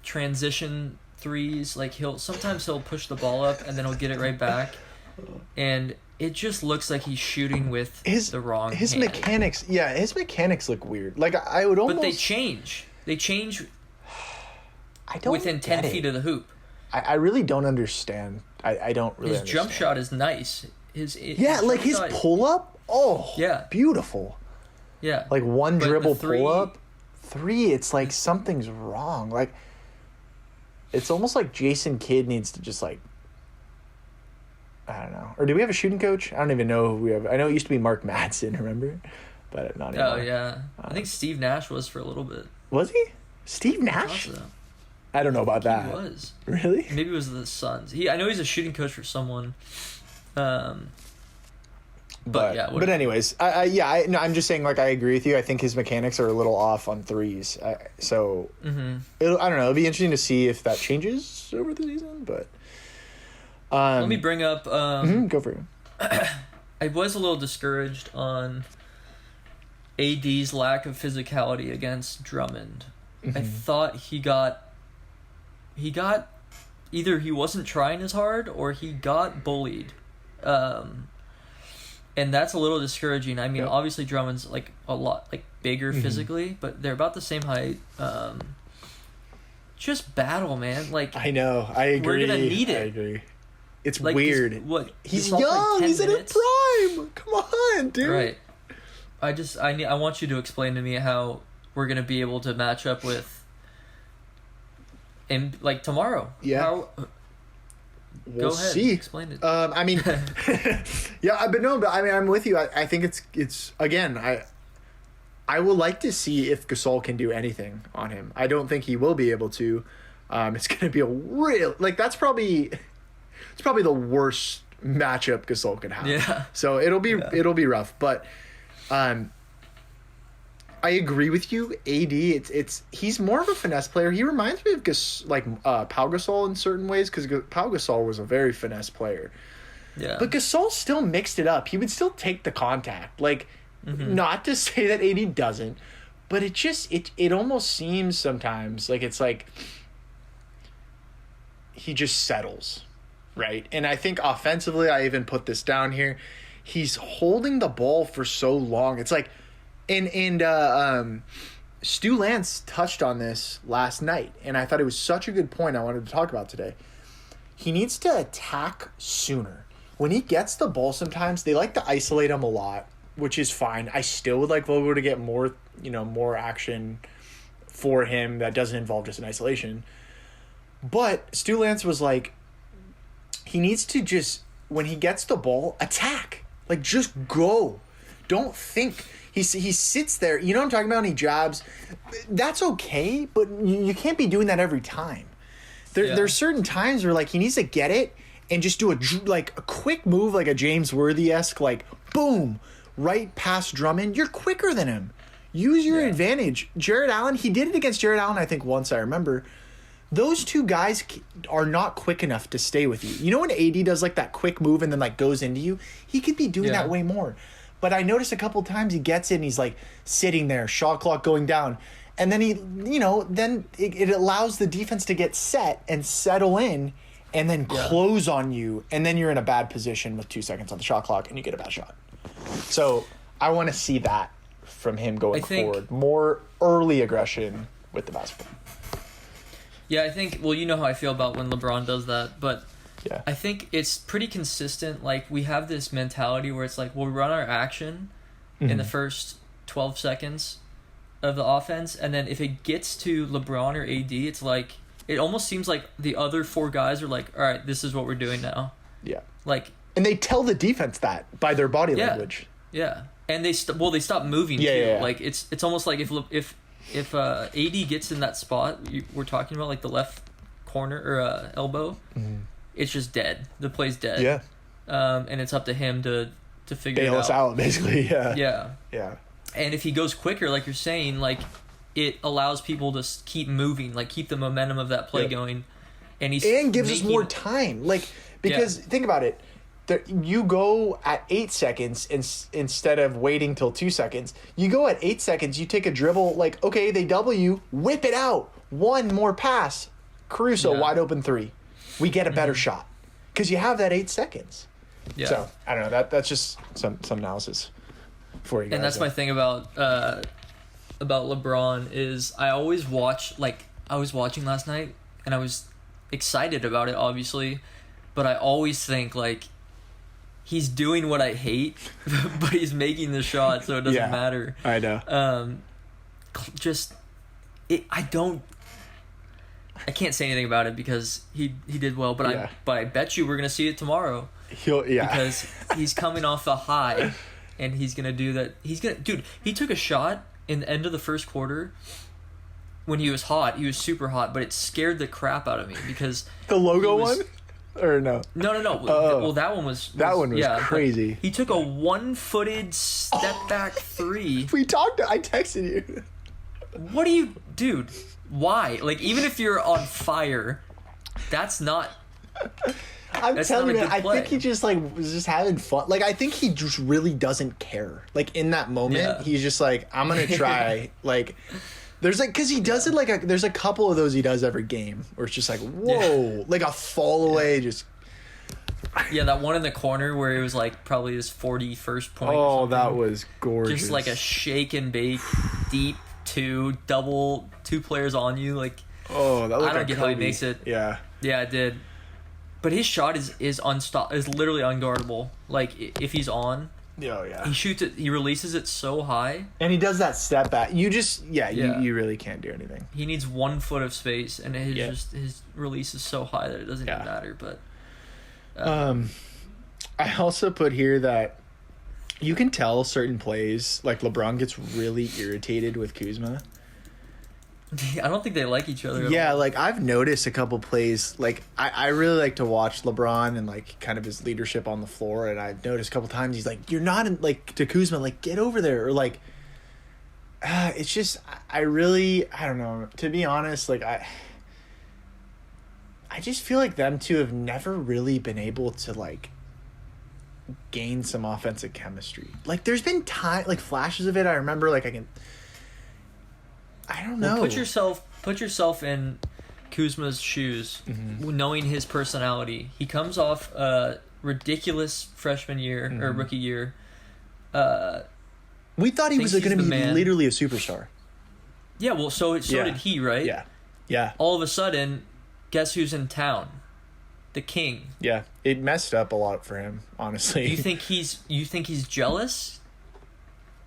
transition threes. Like sometimes he'll push the ball up and then he'll get it right back, and it just looks like he's shooting with the wrong hand.
His mechanics look weird. Like I would almost.
But they change.
I don't
within 10 feet of the hoop.
I really don't understand. I don't really
His
understand.
jump shot is nice. His
pull up. Oh, yeah, beautiful.
Yeah,
like one dribble pull up. 3, it's like something's wrong. Like it's almost like Jason Kidd needs to just like, I don't know. Or do we have a shooting coach? I don't even know who we have. I know it used to be Mark Madsen, remember? But not anymore.
Oh yeah, I think Steve Nash was for a little bit.
Was he? Steve Nash? I don't know about that.
He was.
Really?
Maybe it was the Suns. I know he's a shooting coach for someone. But yeah.
But anyways, I'm just saying, like, I agree with you. I think his mechanics are a little off on threes. I don't know. It'll be interesting to see if that changes over the season. But
let me bring up.
Go for it.
I was a little discouraged on AD's lack of physicality against Drummond. I thought he got either he wasn't trying as hard or he got bullied. And that's a little discouraging. I mean, obviously Drummond's like a lot like bigger physically, but they're about the same height. Just battle, man. Like
I know, I agree.
We're gonna need it.
I agree. It's
like,
weird. He's young.
Like
he's in his prime. Come on, dude.
Right. I want you to explain to me how we're gonna be able to match up with. And like tomorrow.
Yeah.
Go ahead.
See.
Explain it.
I mean, but I mean, I'm with you. I think it's again. I would like to see if Gasol can do anything on him. I don't think he will be able to, It's going to be a real, like, it's probably the worst matchup Gasol could have.
Yeah.
So it'll be rough, but I agree with you. AD, he's more of a finesse player. He reminds me of Pau Gasol in certain ways, because Pau Gasol was a very finesse player.
Yeah.
But Gasol still mixed it up. He would still take the contact. Like, not to say that AD doesn't, but it almost seems sometimes like it's like he just settles, right? And I think offensively, I even put this down here, he's holding the ball for so long. It's like, and Stu Lance touched on this last night, and I thought it was such a good point I wanted to talk about today. He needs to attack sooner. When he gets the ball, sometimes they like to isolate him a lot, which is fine. I still would like Vogel to get more action for him that doesn't involve just an isolation. But Stu Lance was like, he needs to just, when he gets the ball, attack. Like, just go. Don't think. He sits there. You know what I'm talking about? And he jabs. That's okay, but you can't be doing that every time. There's certain times where, like, he needs to get it and just do a quick move, like a James Worthy-esque, like, boom, right past Drummond. You're quicker than him. Use your advantage. Jared Allen, he did it against Jared Allen, I think, once, I remember. Those two guys are not quick enough to stay with you. You know when AD does, like, that quick move and then, like, goes into you? He could be doing that way more. But I noticed a couple times he gets it and he's, like, sitting there, shot clock going down. And then it allows the defense to get set and settle in and then close on you. And then you're in a bad position with 2 seconds on the shot clock and you get a bad shot. So I want to see that from him going forward. More early aggression with the basketball.
Yeah, I think, well, you know how I feel about when LeBron does that, but
yeah.
I think it's pretty consistent. Like, we have this mentality where it's like, we'll run our action in the first 12 seconds of the offense, and then if it gets to LeBron or AD, it's like, it almost seems like the other four guys are like, all right, this is what we're doing now. Yeah. Like, and
they tell the defense that by their body language.
Yeah. And they stop moving too. Yeah. Like, it's almost like if AD gets in that spot we're talking about, like the left corner or elbow, it's just dead. The play's dead. Yeah. And it's up to him to figure
bail
it out.
us out, basically. Yeah.
Yeah.
Yeah.
And if he goes quicker, like you're saying, like, it allows people to keep moving, like keep the momentum of that play going, and
gives us more time. Like, because think about it. You go at 8 seconds instead of waiting till 2 seconds. You go at 8 seconds, you take a dribble, like, okay, they double you, whip it out. One more pass. Caruso, wide open three. We get a better shot. Because you have that 8 seconds. Yeah. So, I don't know. That's just some analysis for you guys.
And that's my thing about LeBron is I always watch, like, I was watching last night, and I was excited about it, obviously, but I always think, like, he's doing what I hate, but he's making the shot, so it doesn't matter.
I know.
I can't say anything about it because he did well, but I bet you we're gonna see it tomorrow. Because he's coming off the high, and he's gonna do that. Dude, he took a shot in the end of the first quarter. When he was hot, he was super hot, but it scared the crap out of me because
the logo one. Or no?
No. Well, that one was
crazy.
He took a 1-footed step back three.
I texted you.
What do you, dude? Why? Like, even if you're on fire, that's not.
I'm telling you, I think he just was just having fun. Like, I think he just really doesn't care. Like, in that moment, he's just like, I'm gonna try. Like, there's because he does it there's a couple of those he does every game where it's just like, whoa, like a fall away, just.
Yeah, that one in the corner where it was like probably his 41st point.
Oh, that was gorgeous.
Just like a shake and bake, deep two players on you. Like,
oh, that looked
I don't get how he makes it.
Yeah,
it did. But his shot is literally unguardable. Like, if he's on.
Oh, yeah.
He shoots it. He releases it so high,
and he does that step back. You just, you really can't do anything.
He needs 1 foot of space, and his release is so high that it doesn't even matter. But
I also put here that you can tell certain plays, like LeBron gets really irritated with Kuzma.
I don't think they like each other.
Yeah, like I've noticed a couple plays. Like I really like to watch LeBron and like kind of his leadership on the floor. And I've noticed a couple times he's like, "You're not in like to Kuzma, like get over there," or like. It's just I don't know. To be honest, like I just feel like them two have never really been able to like gain some offensive chemistry. Like there's been flashes of it. I remember like I don't know.
Well, put yourself in Kuzma's shoes, knowing his personality. He comes off a ridiculous freshman year or rookie year.
We thought he was going to be literally a superstar.
Yeah, well, so did he, right?
Yeah, yeah.
All of a sudden, guess who's in town? The king.
Yeah, it messed up a lot for him, honestly.
You think he's jealous?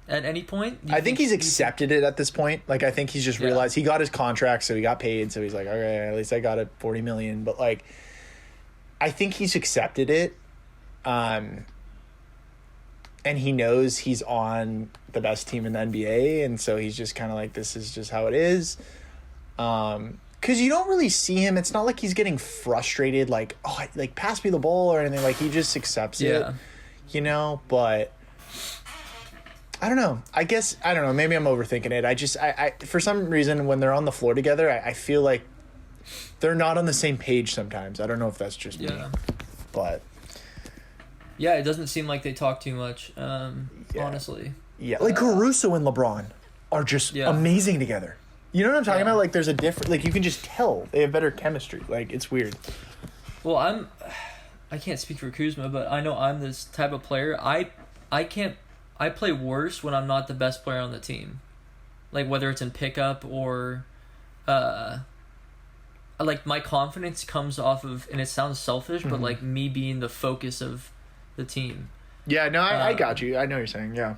At any point?
I think he's accepted it at this point. Like, I think he's just realized he got his contract, so he got paid. So he's like, okay, at least I got it $40 million. But like, I think he's accepted it, and he knows he's on the best team in the NBA, and so he's just kind of like, this is just how it is. Because you don't really see him. It's not like he's getting frustrated, like, oh, like pass me the ball or anything. Like he just accepts it, you know. But I don't know. I guess, I don't know. Maybe I'm overthinking it. I for some reason, when they're on the floor together, I feel like they're not on the same page sometimes. I don't know if that's just me. But.
Yeah, it doesn't seem like they talk too much, honestly.
Yeah, like Caruso and LeBron are just amazing together. You know what I'm talking about? Like, there's a different... Like, you can just tell they have better chemistry. Like, it's weird.
Well, I can't speak for Kuzma, but I know I'm this type of player. I play worse when I'm not the best player on the team. Like, whether it's in pickup or... like, my confidence comes off of... And it sounds selfish, but, like, me being the focus of the team.
Yeah, no, I got you. I know what you're saying, yeah.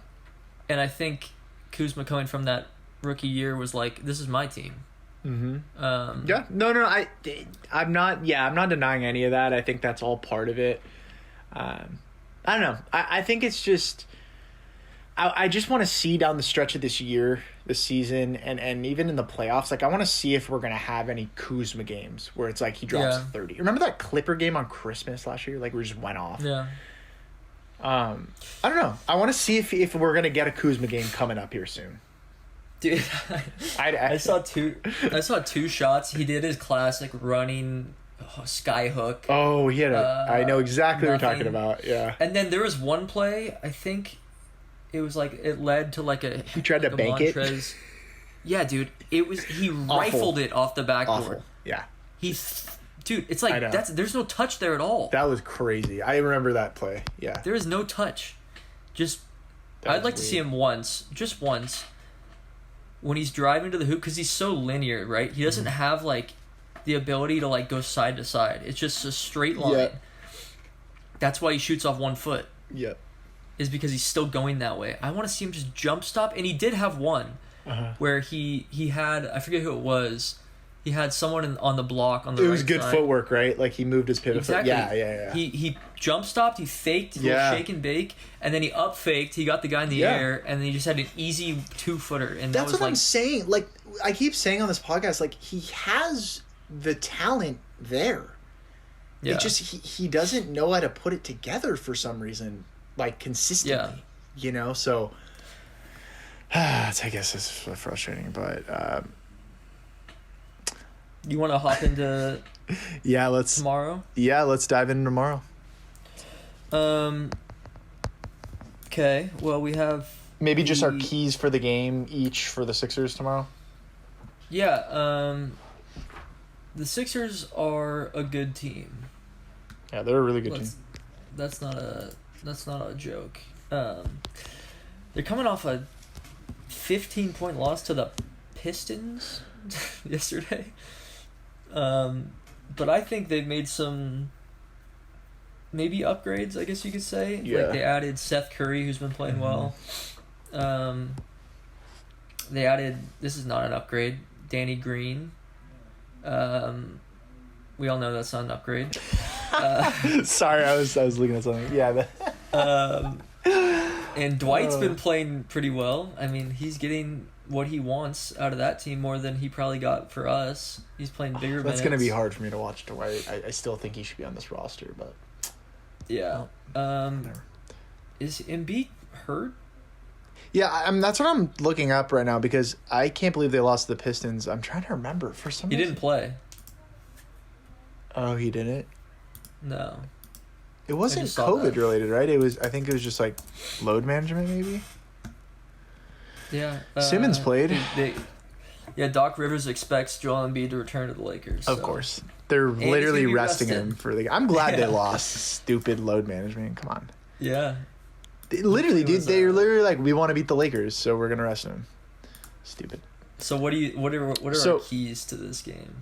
And I think Kuzma coming from that rookie year was like, this is my team.
Yeah, no, I'm not denying any of that. I think that's all part of it. I don't know. I think it's just... I just want to see down the stretch of this season, and even in the playoffs, like I want to see if we're going to have any Kuzma games where it's like he drops 30. Remember that Clipper game on Christmas last year? Like we just went off.
Yeah.
I don't know. I want to see if we're going to get a Kuzma game coming up here soon.
Dude, I saw two shots. He did his classic running sky hook.
Oh, he had I know exactly what you're talking about. Yeah.
And then there was one play, I think it was like it led to like a
he tried to bank it.
Yeah, dude. It was he rifled it off the backboard.
Awful. Yeah.
Dude, it's like there's no touch there at all.
That was crazy. I remember that play. Yeah.
There is no touch. I'd like to see him just once. When he's driving to the hoop, because he's so linear, right? He doesn't have, like, the ability to, like, go side to side. It's just a straight line. Yeah. That's why he shoots off 1 foot.
Yeah.
Is because he's still going that way. I want to see him just jump stop. And he did have one where he had, I forget who it was, he had someone on the block on the right side. It was
good footwork, right? Like, he moved his pivot foot. Yeah.
He jump stopped, he faked, shake and bake, and then he up faked, he got the guy in the air, and then he just had an easy 2-footer. And
that's what I'm saying. Like, I keep saying on this podcast, like, he has the talent there. Yeah. It just, he doesn't know how to put it together for some reason, like, consistently. Yeah. You know, so, I guess it's frustrating, but,
you want to hop into tomorrow?
Yeah, let's dive in tomorrow.
Okay, well, we have...
Maybe just our keys for the game each for the Sixers tomorrow?
Yeah, the Sixers are a good team.
Yeah, they're a really good team.
That's not a joke. They're coming off a 15-point loss to the Pistons yesterday. But I think they've made some maybe upgrades, I guess you could say.
Yeah.
Like they added Seth Curry, who's been playing well. They added, this is not an upgrade, Danny Green. We all know that's not an upgrade.
Sorry, I was looking at something. Yeah.
And Dwight's been playing pretty well. I mean, he's getting what he wants out of that team more than he probably got for us. He's playing bigger minutes.
That's going to be hard for me to watch Dwight. I still think he should be on this roster, but...
Yeah. Is Embiid hurt?
Yeah, that's what I'm looking up right now because I can't believe they lost to the Pistons. I'm trying to remember. For some reason...
He didn't play.
Oh, he didn't?
No.
It wasn't COVID related, right? I think it was just like load management, maybe.
Yeah.
Simmons played.
Doc Rivers expects Joel Embiid to return to the Lakers.
Of course, they're literally resting him for the. I'm glad they lost. Stupid load management. Come on.
Yeah.
Literally, dude. They're literally like, we want to beat the Lakers, so we're gonna rest him. Stupid.
So what are our keys to this game?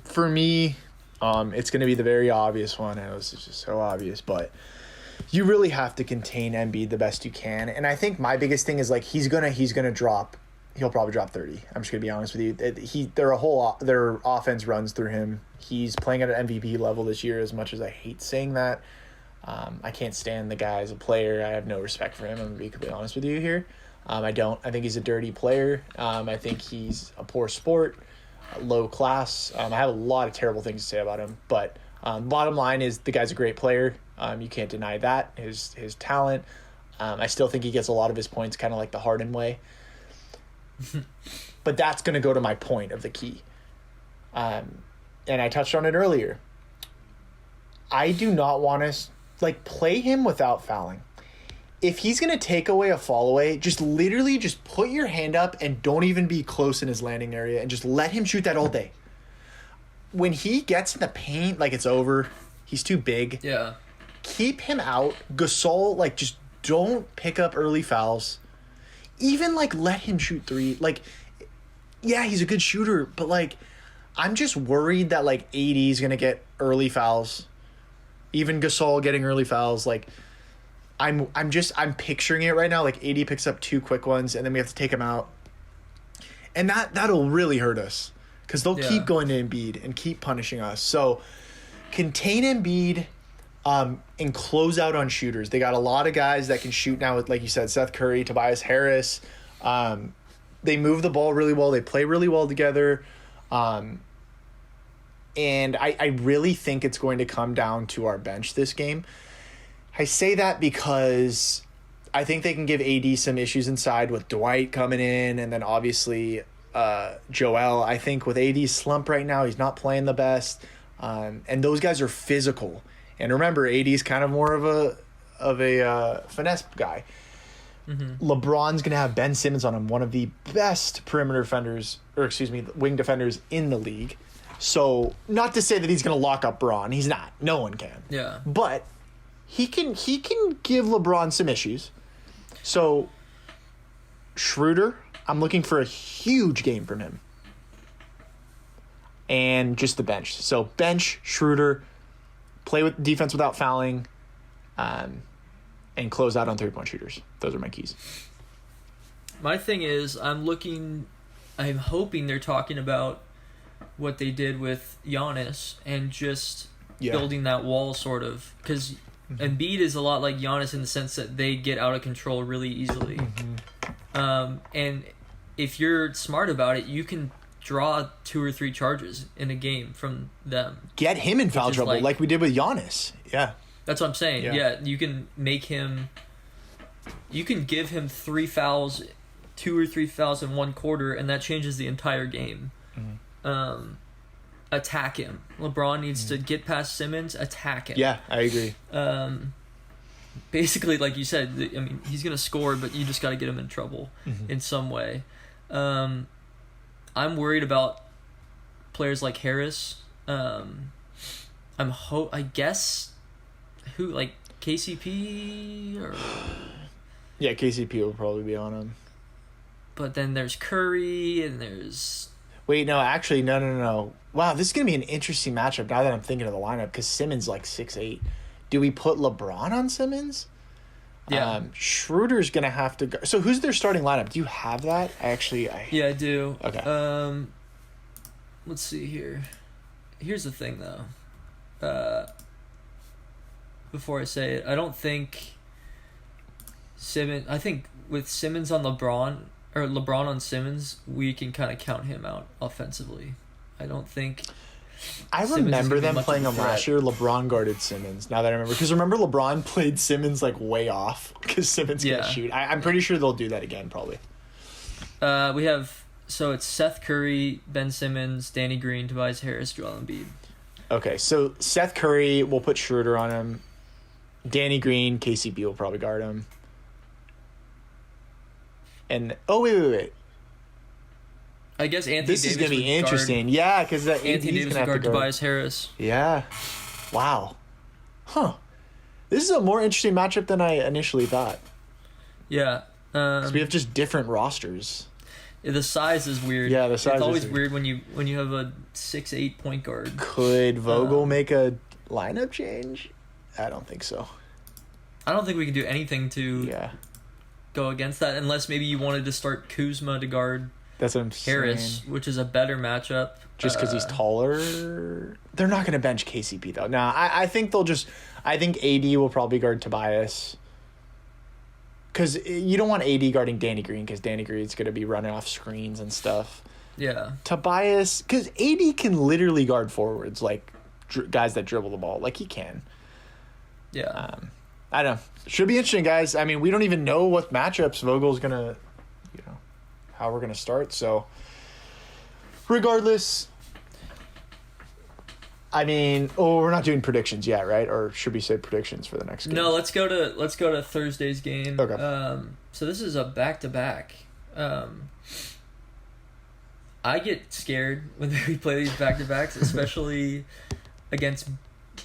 For me, it's going to be the very obvious one. I know this is just so obvious, but you really have to contain Embiid the best you can. And I think my biggest thing is like he's gonna drop. He'll probably drop 30. I'm just gonna be honest with you. Their offense runs through him. He's playing at an MVP level this year. As much as I hate saying that, I can't stand the guy as a player. I have no respect for him. I'm gonna be completely honest with you here. I don't. I think he's a dirty player. I think he's a poor sport. Low class. I have a lot of terrible things to say about him, but bottom line is the guy's a great player. You can't deny that, his talent. I still think he gets a lot of his points kind of like the Harden way. But that's going to go to my point of the key. And I touched on it earlier. I do not want to play him without fouling. If he's going to take away a fall away, just literally just put your hand up and don't even be close in his landing area and just let him shoot that all day. When he gets in the paint, it's over. He's too big.
Yeah.
Keep him out. Gasol, just don't pick up early fouls. Even, let him shoot three. Yeah, he's a good shooter, but, I'm just worried that, AD is going to get early fouls. Even Gasol getting early fouls, I'm picturing it right now. AD picks up 2 quick ones, and then we have to take him out. And that'll really hurt us because they'll keep going to Embiid and keep punishing us. So contain Embiid and close out on shooters. They got a lot of guys that can shoot now with, like you said, Seth Curry, Tobias Harris. They move the ball really well. They play really well together. And I really think it's going to come down to our bench this game. I say that because I think they can give AD some issues inside with Dwight coming in, and then obviously Joel. I think with AD's slump right now, he's not playing the best, and those guys are physical. And remember, AD's kind of more of a finesse guy. Mm-hmm. LeBron's gonna have Ben Simmons on him, one of the best perimeter defenders, wing defenders in the league. So not to say that he's gonna lock up Braun. He's not. No one can.
Yeah.
But he can give LeBron some issues. So Schroeder, I'm looking for a huge game from him. And just the bench. So bench, Schroeder, play with defense without fouling, and close out on 3-point shooters. Those are my keys.
My thing is, I'm hoping they're talking about what they did with Giannis and just building that wall, sort of, because Embiid is a lot like Giannis in the sense that they get out of control really easily. Mm-hmm. And if you're smart about it, you can draw 2 or 3 charges in a game from them.
Get him in foul trouble like we did with Giannis. Yeah.
That's what I'm saying. Yeah, you can make him... You can give him 3 fouls, 2 or 3 fouls in 1 quarter, and that changes the entire game. Mm-hmm. Attack him. LeBron needs to get past Simmons, attack him.
Yeah, I agree.
Basically, like you said, he's going to score, but you just got to get him in trouble in some way. I'm worried about players like Harris. I guess KCP or...
Yeah, KCP will probably be on him.
But then there's Curry and there's...
Wait, no, actually, no. Wow, this is going to be an interesting matchup now that I'm thinking of the lineup because Simmons 6'8". Do we put LeBron on Simmons?
Yeah.
Schroeder's going to have to go. So who's their starting lineup? Do you have that?
Yeah, I do.
Okay.
Let's see here. Here's the thing, though. Before I say it, I don't think Simmons... I think with Simmons on LeBron, or LeBron on Simmons, we can kind of count him out offensively. I don't think.
I
Simmons
remember
is gonna be
them
much
playing
of a
him last
threat.
year. LeBron guarded Simmons. Now that I remember, because remember LeBron played Simmons like way off because Simmons
Yeah.
can shoot. I'm pretty sure they'll do that again probably.
We have it's Seth Curry, Ben Simmons, Danny Green, Tobias Harris, Joel Embiid.
Okay, so Seth Curry, we'll put Schroeder on him. Danny Green, KCP will probably guard him. And wait.
I guess Anthony
This
Davis
is gonna be
would
interesting. Yeah, because
Guard, Anthony Davis would guard Tobias Harris.
Yeah. Wow. Huh. This is a more interesting matchup than I initially thought.
Yeah.
'Cause we have just different rosters.
The size is weird.
Yeah, the size
It's
is
always
weird.
weird when you have a 6'8" point guard.
Could Vogel make a lineup change? I don't think so.
I don't think we can do anything to
Yeah.
go against that unless maybe you wanted to start Kuzma to guard
That's what I'm
Harris,
saying.
which is a better matchup.
Just because he's taller. They're not going to bench KCP, though. No, I think they'll just... I think AD will probably guard Tobias. Because you don't want AD guarding Danny Green, because Danny Green's going to be running off screens and stuff.
Yeah.
Tobias... Because AD can literally guard forwards, like guys that dribble the ball. Like, he can.
Yeah.
I don't know. Should be interesting, guys. I mean, we don't even know what matchups Vogel's going to... how we're going to start, so... Regardless... I mean, we're not doing predictions yet, right? Or should we say predictions for the next game?
No, let's go to Thursday's game.
Okay.
So this is a back-to-back. I get scared when we play these back-to-backs, especially against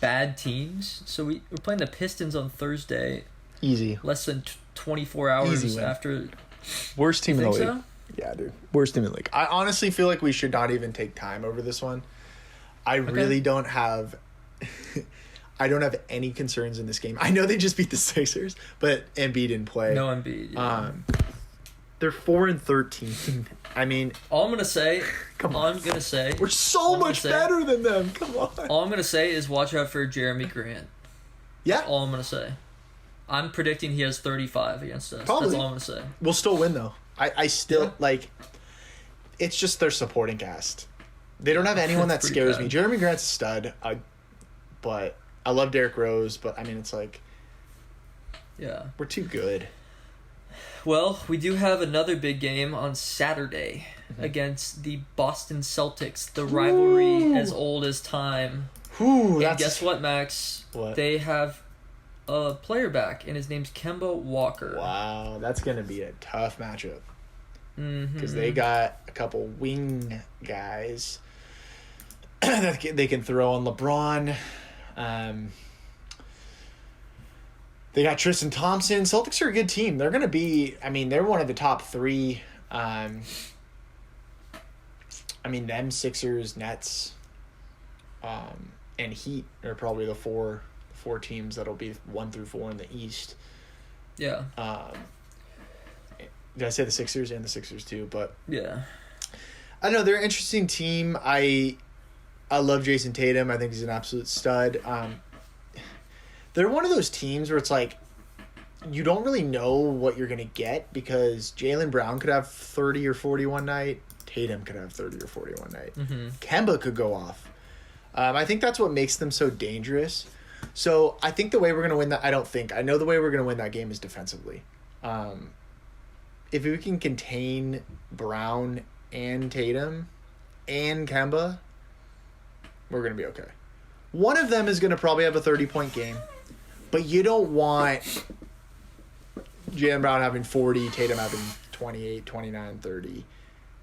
bad teams. So we're playing the Pistons on Thursday.
Easy.
Less than 24 hours
Easy win.
after.
Worst team in the
Think
league.
so?
Yeah, dude. Worst team in the league. I honestly feel like we should not even take time over this one. I really don't have... I don't have any concerns in this game. I know they just beat the Sixers, but Embiid didn't play.
No Embiid. Yeah.
They're 4-13. I mean...
All I'm going to say...
Come
all
on.
I'm going to say...
We're so much better than them. Come on.
All I'm going to say is watch out for Jeremy Grant.
Yeah.
That's all I'm going to say. I'm predicting he has 35 against us.
Probably.
That's all I'm going to say.
We'll still win, though. I still, it's just their supporting cast. They don't have anyone that
That's pretty
scares
bad.
me. Jeremy Grant's a stud, but I love Derrick Rose, but, I mean, it's like,
Yeah.
we're too good.
Well, we do have another big game on Saturday against the Boston Celtics. The rivalry as old as time.
Whew,
And guess what, Max?
What?
They have a player back, and his name's Kemba Walker.
Wow, that's going to be a tough matchup.
Mm-hmm.
Because they got a couple wing guys that they can throw on LeBron. They got Tristan Thompson. Celtics are a good team. They're going to be... I mean, they're one of the top three. Them, Sixers, Nets, and Heat are probably the four teams that'll be 1 through 4 in the East.
Yeah.
Did I say the Sixers and the Sixers too? But
Yeah.
I don't know. They're an interesting team. I love Jason Tatum. I think he's an absolute stud. They're one of those teams where it's like you don't really know what you're going to get because Jaylen Brown could have 30 or 40 one night. Tatum could have 30 or 40 one night.
Mm-hmm.
Kemba could go off. I think that's what makes them so dangerous. So I think the way we're going to win that, I know the way we're going to win that game is defensively. If we can contain Brown and Tatum and Kemba, we're going to be okay. One of them is going to probably have a 30-point game, but you don't want Jaylen Brown having 40, Tatum having 28, 29, 30.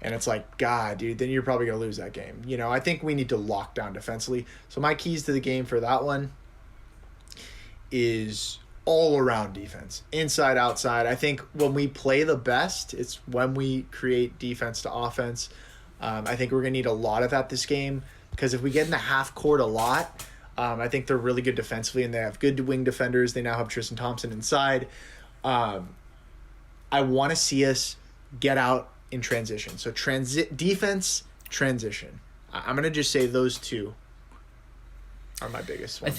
And it's like, God, dude, then you're probably going to lose that game. You know, I think we need to lock down defensively. So my keys to the game for that one is all around defense, inside, outside. I think when we play the best, it's when we create defense to offense. I think we're going to need a lot of that this game because if we get in the half court a lot, I think they're really good defensively and they have good wing defenders. They now have Tristan Thompson inside. I want to see us get out in transition. So defense, transition. I'm going to just say those two are my biggest ones.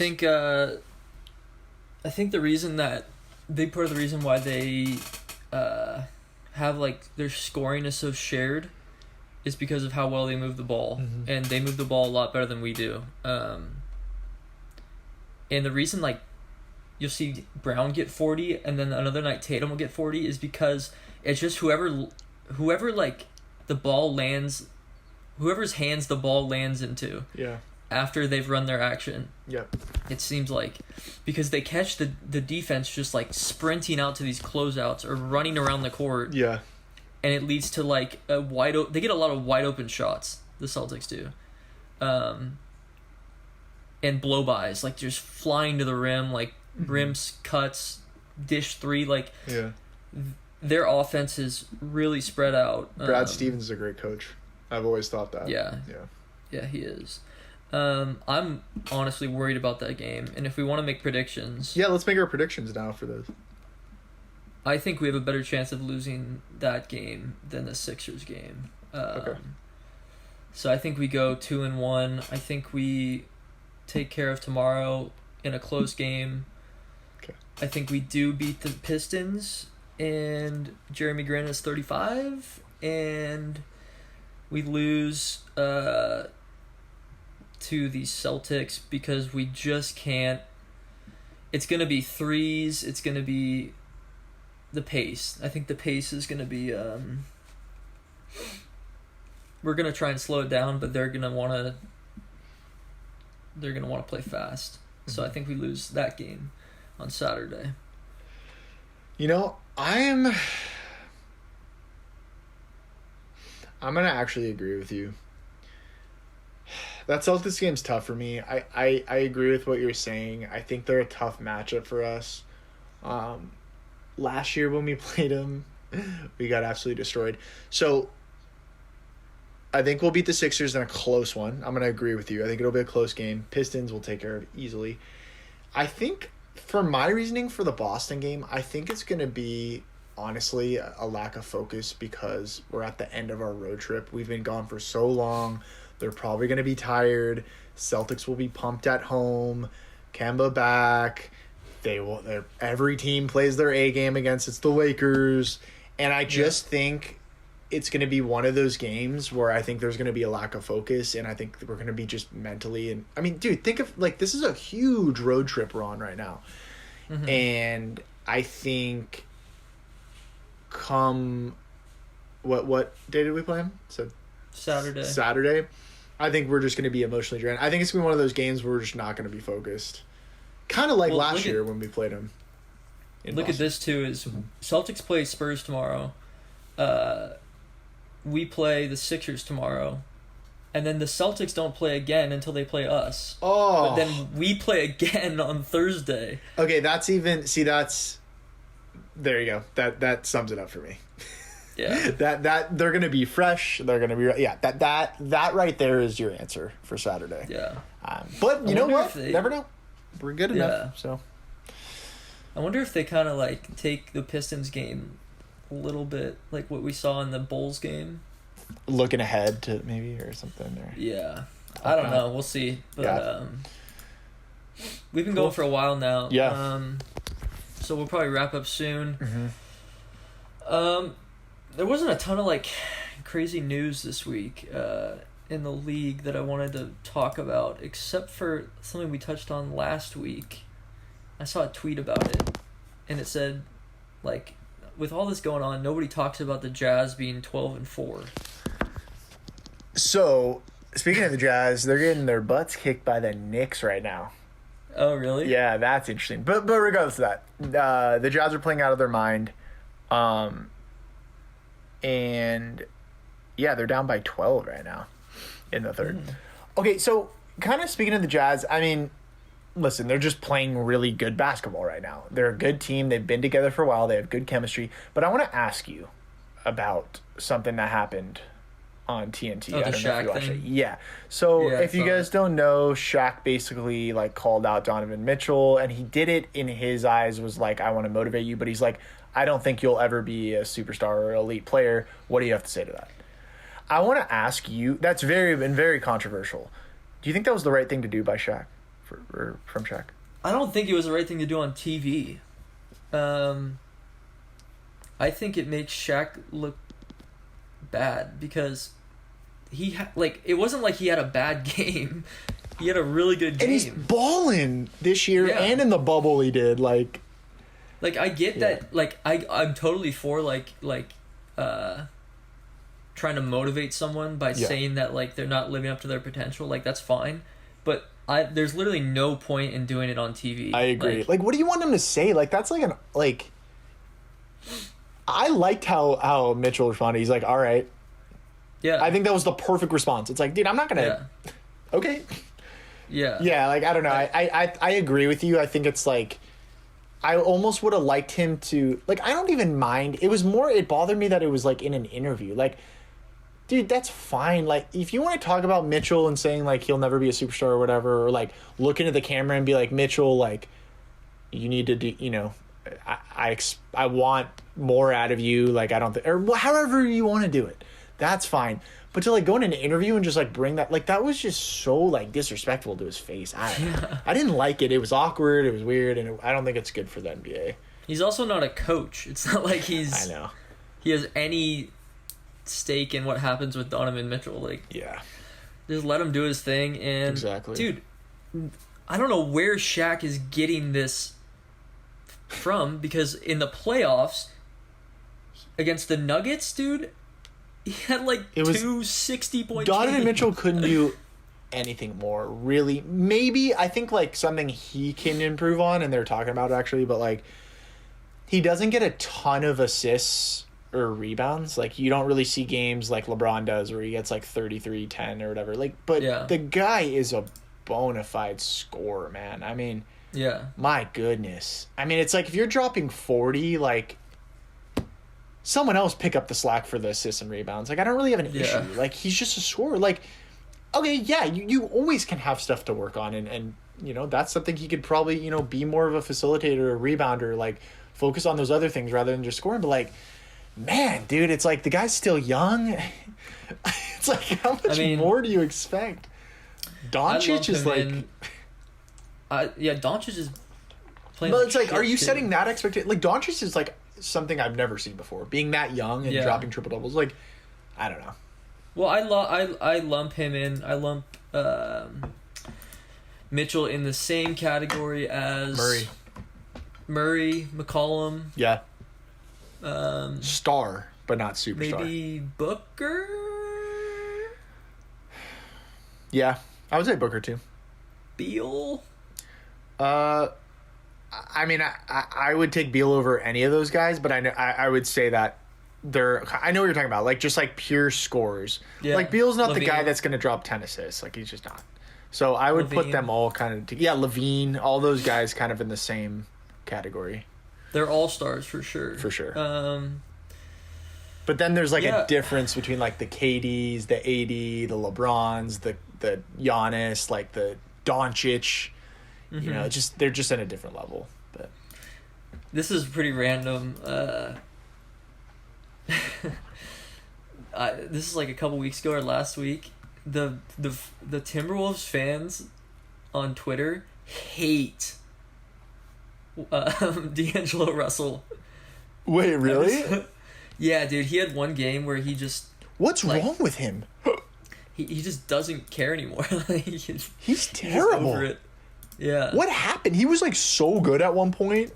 I think the reason that big part of the reason why they have like their scoring is so shared is because of how well they move the ball, and they move the ball a lot better than we do. And the reason like you'll see Brown get 40 and then another night Tatum will get 40 is because it's just whoever like the ball lands, whoever's hands the ball lands into.
Yeah.
After they've run their action.
Yep.
It seems like because they catch the defense just like sprinting out to these closeouts or running around the court.
Yeah.
And it leads to like they get a lot of wide open shots, the Celtics do. And blow-bys, like just flying to the rim, like rims, cuts, dish three, like their offense is really spread out.
Brad Stevens is a great coach. I've always thought that.
Yeah, he is. I'm honestly worried about that game, and if we want to make predictions...
Yeah, let's make our predictions now for those.
I think we have a better chance of losing that game than the Sixers game.
Okay.
So I think we go 2-1. I think we take care of tomorrow in a close game.
Okay.
I think we do beat the Pistons, and Jeremy Grant is 35, and we lose... to the Celtics because we just can't. It's going to be threes. It's going to be the pace. I think the pace is going to be we're going to try and slow it down, but they're going to want to play fast. So I think we lose that game on Saturday.
You know, I'm going to actually agree with you. That Celtics game's tough for me. I agree with what you're saying. I think they're a tough matchup for us. Last year when we played them, we got absolutely destroyed. So I think we'll beat the Sixers in a close one. I'm going to agree with you. I think it'll be a close game. Pistons will take care of it easily. I think for my reasoning for the Boston game, I think it's going to be, honestly, a lack of focus because we're at the end of our road trip. We've been gone for so long. They're probably going to be tired. Celtics will be pumped at home. Kemba back. Every team plays their A game against it's the Lakers. And I just think it's going to be one of those games where I think there's going to be a lack of focus, and I think we're going to be just mentally. And I mean, dude, think of like this is a huge road trip we're on right now. And I think come what day did we play him? So Saturday. I think we're just going to be emotionally drained. I think it's going to be one of those games where we're just not going to be focused. Kind of like last year when we played them.
Look at this, too, is Celtics play Spurs tomorrow. We play the Sixers tomorrow. And then the Celtics don't play again until they play us.
Oh.
But then we play again on Thursday.
Okay, that's even... See, that's... There you go. That sums it up for me.
Yeah.
That they're gonna be fresh. They're gonna be that right there is your answer for Saturday.
Yeah.
But you know what? Never know. We're good enough. So.
I wonder if they kind of like take the Pistons game a little bit like what we saw in the Bulls game.
Looking ahead to maybe or something. Or...
Yeah. I don't know. We'll see. But we've been going for a while now.
Yeah.
So we'll probably wrap up soon. There wasn't a ton of like crazy news this week in the league that I wanted to talk about, except for something we touched on last week. I saw a tweet about it, and it said, like, with all this going on, nobody talks about the Jazz being 12-4.
So, speaking of the Jazz, they're getting their butts kicked by the Knicks right now.
Oh, really?
Yeah, that's interesting. But regardless of that, the Jazz are playing out of their mind. And yeah, they're down by 12 right now in the third. Okay, so kind of speaking of the Jazz, I mean, listen, they're just playing really good basketball right now. They're a good team. They've been together for a while. They have good chemistry. But I want to ask you about something that happened on TNT.
Oh, the Shaq thing?
Yeah. So if you guys don't know, Shaq basically like called out Donovan Mitchell, and he did it in his eyes was like, I want to motivate you, but he's like, I don't think you'll ever be a superstar or elite player. What do you have to say to that? I want to ask you, that's been very controversial. Do you think that was the right thing to do by Shaq, from Shaq?
I don't think it was the right thing to do on TV. I think it makes Shaq look bad because it wasn't like he had a bad game. He had a really good game.
And he's balling this year and in the bubble he did. Like
I get that. Like, I'm totally for, trying to motivate someone by saying that, like, they're not living up to their potential. Like, that's fine. But there's literally no point in doing it on TV.
I agree. Like, what do you want him to say? Like, that's like I liked how Mitchell responded. He's like, all right.
Yeah.
I think that was the perfect response. It's like, dude, I'm not going to... Yeah. Okay.
Yeah.
Yeah, like, I don't know. I agree with you. I think it's like... I almost would have liked him to... Like, I don't even mind. It was more... It bothered me that it was, like, in an interview. Like, dude, that's fine. Like, if you want to talk about Mitchell and saying, like, he'll never be a superstar or whatever, or, like, look into the camera and be like, Mitchell, like, you need to do... You know, I want more out of you. Like, I don't think... Or however you want to do it. That's fine. But to, like, go in an interview and just, like, bring that... Like, that was just so, like, disrespectful to his face. I didn't like it. It was awkward. It was weird. And I don't think it's good for the NBA.
He's also not a coach. It's not like he's...
I know.
He has any stake in what happens with Donovan Mitchell. Like,
yeah.
Just let him do his thing. And,
exactly.
Dude, I don't know where Shaq is getting this from, because in the playoffs against the Nuggets, dude... He had, like, 2 60-point
Donovan
games.
Mitchell couldn't do anything more, really. Maybe, I think, like, something he can improve on, and they're talking about it, actually, but, like, he doesn't get a ton of assists or rebounds. Like, you don't really see games like LeBron does where he gets, like, 33, 10 or whatever. Like, but the guy is a bona fide scorer, man. I mean, my goodness. I mean, it's like if you're dropping 40, like... Someone else pick up the slack for the assists and rebounds. Like, I don't really have an issue. Like, he's just a scorer. Like, okay, yeah, you always can have stuff to work on. And, you know, that's something he could probably, you know, be more of a facilitator or rebounder. Like, focus on those other things rather than just scoring. But, like, man, dude, it's like the guy's still young. It's like, how much more do you expect? Doncic is like...
Doncic is playing.
But it's like, are you setting that expectation? Like, Doncic is like... something I've never seen before. Being that young and dropping triple doubles, like, I don't know.
Well, I lump him in. I lump Mitchell in the same category as Murray, McCollum.
Yeah. Star, but not superstar.
Maybe Booker.
Yeah, I would say Booker too.
Beal.
I mean, I would take Beal over any of those guys, but I would say that I know what you're talking about, like, just like pure scorers. Yeah. Like, Beal's not the guy that's going to drop 10 assists. Like, he's just not. So I would put them all kind of... Levine, all those guys kind of in the same category.
They're all-stars for sure.
For sure. But then there's, like, a difference between, like, the KDs, the AD, the LeBrons, the Giannis, like, the Doncic... Mm-hmm. You know, they're just at a different level. But
this is pretty random. This is like a couple weeks ago or last week. The Timberwolves fans on Twitter hate D'Angelo Russell.
Wait, really?
Yeah, dude. He had one game where he just...
What's wrong with him?
He just doesn't care anymore.
He's terrible.
Over it. Yeah.
What happened? He was like so good at one point.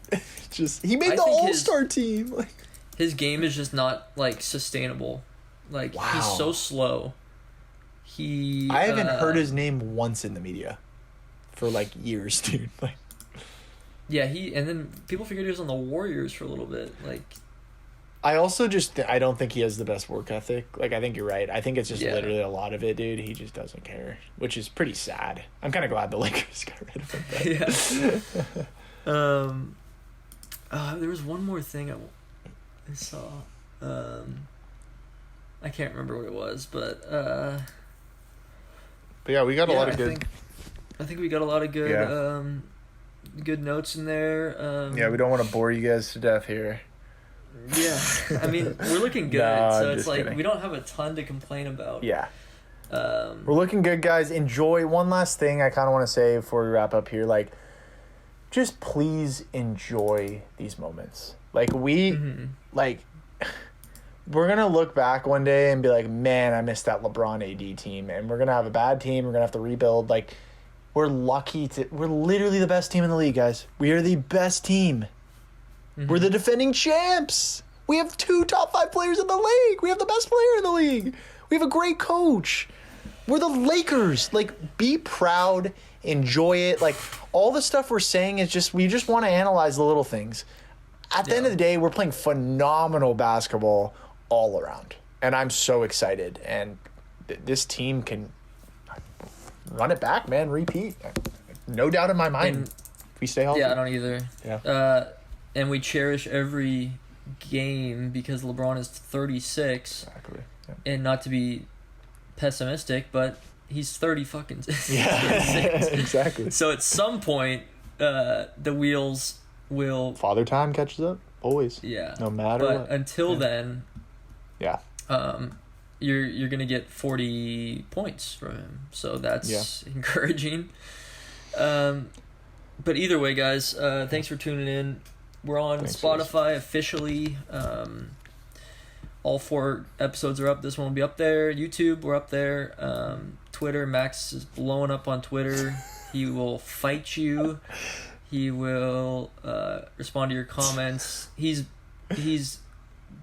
He made the All-Star team. Like,
his game is just not like sustainable. Like, he's so slow.
I haven't heard his name once in the media for like years, dude. Like,
yeah, and then people figured he was on the Warriors for a little bit. Like,
I also I don't think he has the best work ethic. Like, I think you're right. I think it's just literally a lot of it, dude. He just doesn't care, which is pretty sad. I'm kind of glad the Lakers got rid of him.
There was one more thing I saw. I can't remember what it was, but
yeah, we got a lot of good...
I think we got a lot of good good notes in there.
Yeah, we don't want to bore you guys to death here.
Yeah, I mean, we're looking good, so it's like kidding. We don't have a ton to complain about.
Yeah. We're looking good, guys. Enjoy. One last thing I kind of want to say before we wrap up here, like, just please enjoy these moments. Like, we're going to look back one day and be like, man, I missed that LeBron AD team. And we're going to have a bad team. We're going to have to rebuild. Like, we're literally the best team in the league, guys. We are the best team. Mm-hmm. We're the defending champs. We have 2 top 5 players in the league. We have the best player in the league. We have a great coach. We're the Lakers. Like, be proud. Enjoy it. Like, all the stuff we're saying is just, we just want to analyze the little things. At the end of the day, we're playing phenomenal basketball all around. And I'm so excited. And this team can run it back, man. Repeat. No doubt in my mind. If we stay healthy.
Yeah, I don't either.
Yeah.
And we cherish every game because LeBron is 36.
Exactly. Yeah.
And not to be pessimistic, but he's 30 fucking.
Yeah. Exactly.
So at some point, the wheels will.
Father time catches up. Always.
Yeah.
No matter
but
what.
Until then.
Yeah.
You're gonna get 40 points from him, so that's encouraging. But either way, guys, thanks for tuning in. We're on Spotify officially. All 4 episodes are up. This one will be up there. YouTube, we're up there. Twitter, Max is blowing up on Twitter. He will fight you. He will respond to your comments. He's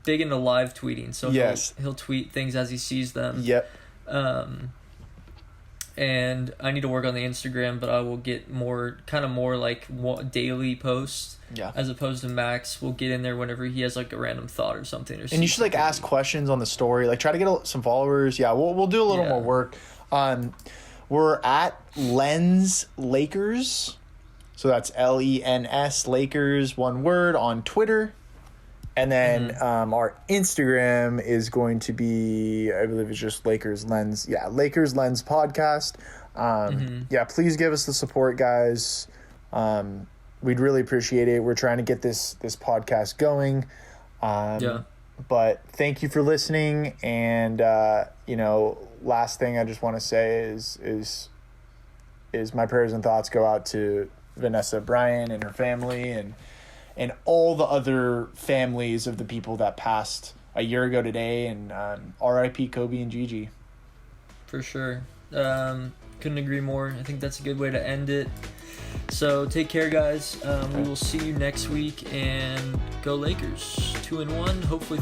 big into live tweeting, so he'll tweet things as he sees them.
Yep.
And I need to work on the Instagram, but I will get more like daily posts.
Yeah.
As opposed to Max will get in there whenever he has like a random thought or something.
And you should like ask questions on the story. Like try to get some followers. Yeah, we'll do a little more work. We're at Lens Lakers. So that's LENS Lakers, one word, on Twitter. And then our Instagram is going to be, I believe it's just Lakers Lens. Yeah, Lakers Lens Podcast. Yeah, please give us the support, guys. We'd really appreciate it. We're trying to get this podcast going. But thank you for listening. And, last thing I just want to say is my prayers and thoughts go out to Vanessa Bryan and her family and all the other families of the people that passed a year ago today, and R.I.P. Kobe and Gigi.
For sure. Couldn't agree more. I think that's a good way to end it. So take care, guys. We will see you next week, and go Lakers. 2-1. Hopefully